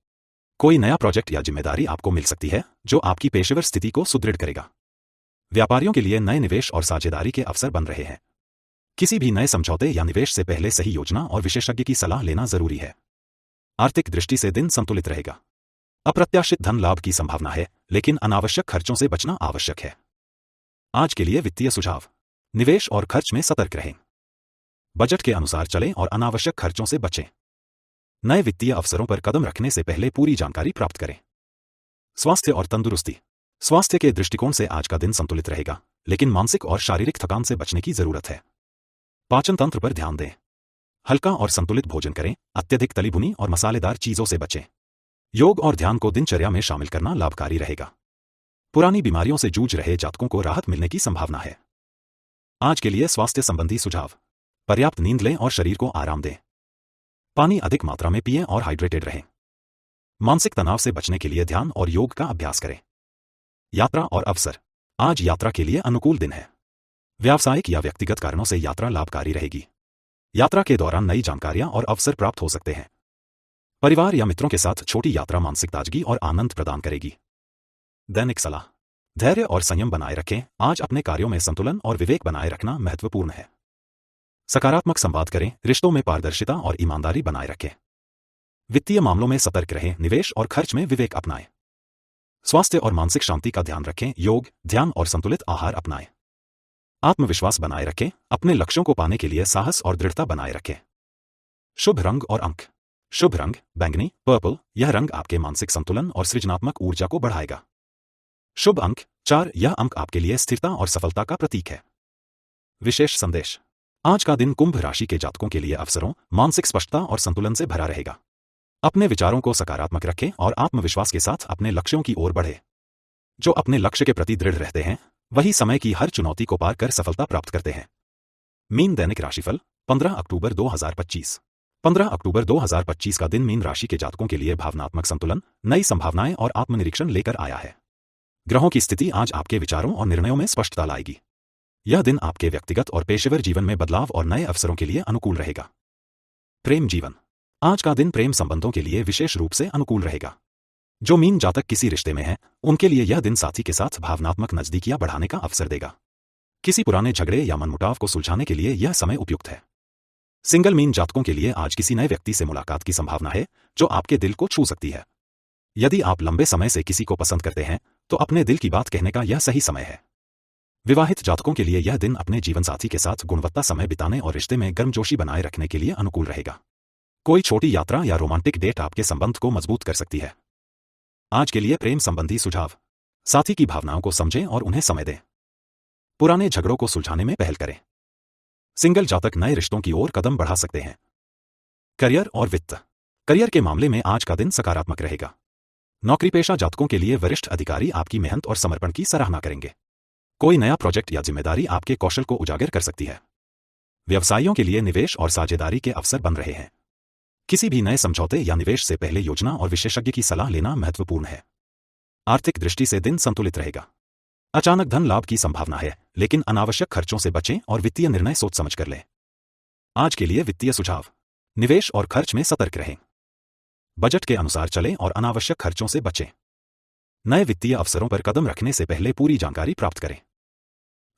Speaker 1: कोई नया प्रोजेक्ट या जिम्मेदारी आपको मिल सकती है जो आपकी पेशेवर स्थिति को सुदृढ़ करेगा। व्यापारियों के लिए नए निवेश और साझेदारी के अवसर बन रहे हैं। किसी भी नए समझौते या निवेश से पहले सही योजना और विशेषज्ञ की सलाह लेना जरूरी है। आर्थिक दृष्टि से दिन संतुलित रहेगा। अप्रत्याशित धन लाभ की संभावना है, लेकिन अनावश्यक खर्चों से बचना आवश्यक है। आज के लिए वित्तीय सुझाव। निवेश और खर्च में सतर्क रहें। बजट के अनुसार चलें और अनावश्यक खर्चों से बचें। नए वित्तीय अवसरों पर कदम रखने से पहले पूरी जानकारी प्राप्त करें। स्वास्थ्य और तंदुरुस्ती। स्वास्थ्य के दृष्टिकोण से आज का दिन संतुलित रहेगा, लेकिन मानसिक और शारीरिक थकान से बचने की जरूरत है। पाचन तंत्र पर ध्यान दें। हल्का और संतुलित भोजन करें, अत्यधिक तली भुनी और मसालेदार चीजों से बचें। योग और ध्यान को दिनचर्या में शामिल करना लाभकारी रहेगा। पुरानी बीमारियों से जूझ रहे जातकों को राहत मिलने की संभावना है। आज के लिए स्वास्थ्य संबंधी सुझाव। पर्याप्त नींद लें और शरीर को आराम दें। पानी अधिक मात्रा में पिएं और हाइड्रेटेड रहें। मानसिक तनाव से बचने के लिए ध्यान और योग का अभ्यास करें। यात्रा और अवसर। आज यात्रा के लिए अनुकूल दिन है। व्यावसायिक या व्यक्तिगत कारणों से यात्रा लाभकारी रहेगी। यात्रा के दौरान नई जानकारियां और अवसर प्राप्त हो सकते हैं। परिवार या मित्रों के साथ छोटी यात्रा मानसिक ताजगी और आनंद प्रदान करेगी। दैनिक सलाह। धैर्य और संयम बनाए रखें। आज अपने कार्यों में संतुलन और विवेक बनाए रखना महत्वपूर्ण है। सकारात्मक संवाद करें, रिश्तों में पारदर्शिता और ईमानदारी बनाए रखें। वित्तीय मामलों में सतर्क रहें, निवेश और खर्च में विवेक अपनाएं। स्वास्थ्य और मानसिक शांति का ध्यान रखें, योग, ध्यान और संतुलित आहार अपनाएं। आत्मविश्वास बनाए रखें, अपने लक्ष्यों को पाने के लिए साहस और दृढ़ता बनाए रखें। शुभ रंग और अंक। शुभ रंग बैंगनी, पर्पल। यह रंग आपके मानसिक संतुलन और सृजनात्मक ऊर्जा को बढ़ाएगा। शुभ अंक 4। यह अंक आपके लिए स्थिरता और सफलता का प्रतीक है। विशेष संदेश। आज का दिन कुंभ राशि के जातकों के लिए अवसरों, मानसिक स्पष्टता और संतुलन से भरा रहेगा। अपने विचारों को सकारात्मक रखें और आत्मविश्वास के साथ अपने लक्ष्यों की ओर बढ़े। जो अपने लक्ष्य के प्रति दृढ़ रहते हैं वही समय की हर चुनौती को पार कर सफलता प्राप्त करते हैं। मीन दैनिक राशिफल 15 अक्टूबर 2025। 15 अक्टूबर 2025 का दिन मीन राशि के जातकों के लिए भावनात्मक संतुलन, नई संभावनाएं और आत्मनिरीक्षण लेकर आया है। ग्रहों की स्थिति आज आपके विचारों और निर्णयों में स्पष्टता लाएगी। यह दिन आपके व्यक्तिगत और पेशेवर जीवन में बदलाव और नए अवसरों के लिए अनुकूल रहेगा। प्रेम जीवन। आज का दिन प्रेम संबंधों के लिए विशेष रूप से अनुकूल रहेगा। जो मीन जातक किसी रिश्ते में हैं, उनके लिए यह दिन साथी के साथ भावनात्मक नजदीकियां बढ़ाने का अवसर देगा। किसी पुराने झगड़े या मनमुटाव को सुलझाने के लिए यह समय उपयुक्त है। सिंगल मीन जातकों के लिए आज किसी नए व्यक्ति से मुलाकात की संभावना है जो आपके दिल को छू सकती है। यदि आप लंबे समय से किसी को पसंद करते हैं तो अपने दिल की बात कहने का यह सही समय है। विवाहित जातकों के लिए यह दिन अपने जीवनसाथी के साथ गुणवत्ता समय बिताने और रिश्ते में गर्मजोशी बनाए रखने के लिए अनुकूल रहेगा। कोई छोटी यात्रा या रोमांटिक डेट आपके संबंध को मजबूत कर सकती है। आज के लिए प्रेम संबंधी सुझाव। साथी की भावनाओं को समझें और उन्हें समय दें। पुराने झगड़ों को सुलझाने में पहल करें। सिंगल जातक नए रिश्तों की ओर कदम बढ़ा सकते हैं। करियर और वित्त। करियर के मामले में आज का दिन सकारात्मक रहेगा। नौकरीपेशा जातकों के लिए वरिष्ठ अधिकारी आपकी मेहनत और समर्पण की सराहना करेंगे। कोई नया प्रोजेक्ट या जिम्मेदारी आपके कौशल को उजागर कर सकती है। व्यवसायियों के लिए निवेश और साझेदारी के अवसर बन रहे हैं। किसी भी नए समझौते या निवेश से पहले योजना और विशेषज्ञ की सलाह लेना महत्वपूर्ण है। आर्थिक दृष्टि से दिन संतुलित रहेगा। अचानक धन लाभ की संभावना है, लेकिन अनावश्यक खर्चों से बचें और वित्तीय निर्णय सोच समझ कर लें। आज के लिए वित्तीय सुझाव। निवेश और खर्च में सतर्क रहें। बजट के अनुसार चलें और अनावश्यक खर्चों से बचें। नए वित्तीय अवसरों पर कदम रखने से पहले पूरी जानकारी प्राप्त करें।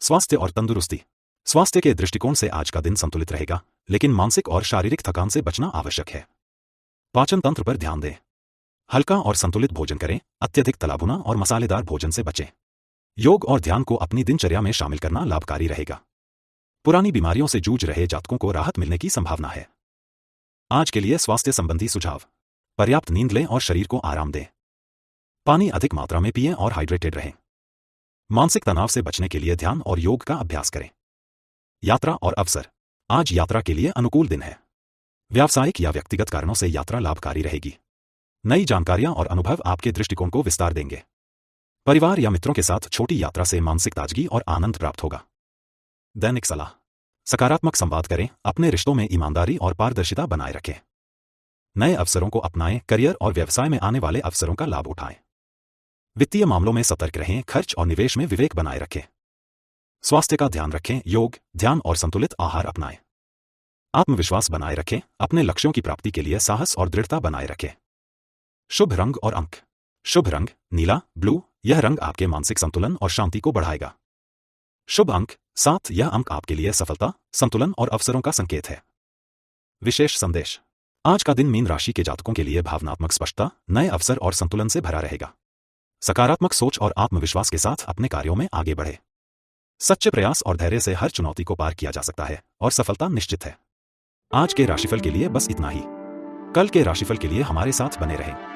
Speaker 1: स्वास्थ्य और तंदुरुस्ती। स्वास्थ्य के दृष्टिकोण से आज का दिन संतुलित रहेगा, लेकिन मानसिक और शारीरिक थकान से बचना आवश्यक है। पाचन तंत्र पर ध्यान दें। हल्का और संतुलित भोजन करें, अत्यधिक तला-भुना और मसालेदार भोजन से बचें। योग और ध्यान को अपनी दिनचर्या में शामिल करना लाभकारी रहेगा। पुरानी बीमारियों से जूझ रहे जातकों को राहत मिलने की संभावना है। आज के लिए स्वास्थ्य संबंधी सुझाव। पर्याप्त नींद लें और शरीर को आराम दें। पानी अधिक मात्रा में पिएं और हाइड्रेटेड रहें। मानसिक तनाव से बचने के लिए ध्यान और योग का अभ्यास करें। यात्रा और अवसर। आज यात्रा के लिए अनुकूल दिन है। व्यावसायिक या व्यक्तिगत कारणों से यात्रा लाभकारी रहेगी। नई जानकारियां और अनुभव आपके दृष्टिकोण को विस्तार देंगे। परिवार या मित्रों के साथ छोटी यात्रा से मानसिक ताजगी और आनंद प्राप्त होगा। दैनिक सलाह। सकारात्मक संवाद करें, अपने रिश्तों में ईमानदारी और पारदर्शिता बनाए रखें। नए अवसरों को अपनाएं, करियर और व्यवसाय में आने वाले अवसरों का लाभ उठाएं। वित्तीय मामलों में सतर्क रहें, खर्च और निवेश में विवेक बनाए रखें। स्वास्थ्य का ध्यान रखें, योग, ध्यान और संतुलित आहार अपनाएं। आत्मविश्वास बनाए रखें, अपने लक्ष्यों की प्राप्ति के लिए साहस और दृढ़ता बनाए रखें। शुभ रंग और अंक। शुभ रंग नीला, ब्लू। यह रंग आपके मानसिक संतुलन और शांति को बढ़ाएगा। शुभ अंक 7। यह अंक आपके लिए सफलता, संतुलन और अवसरों का संकेत है। विशेष संदेश। आज का दिन मीन राशि के जातकों के लिए भावनात्मक स्पष्टता, नए अवसर और संतुलन से भरा रहेगा। सकारात्मक सोच और आत्मविश्वास के साथ अपने कार्यों में आगे बढ़े। सच्चे प्रयास और धैर्य से हर चुनौती को पार किया जा सकता है और सफलता निश्चित है। आज के राशिफल के लिए बस इतना ही। कल के राशिफल के लिए हमारे साथ बने रहें।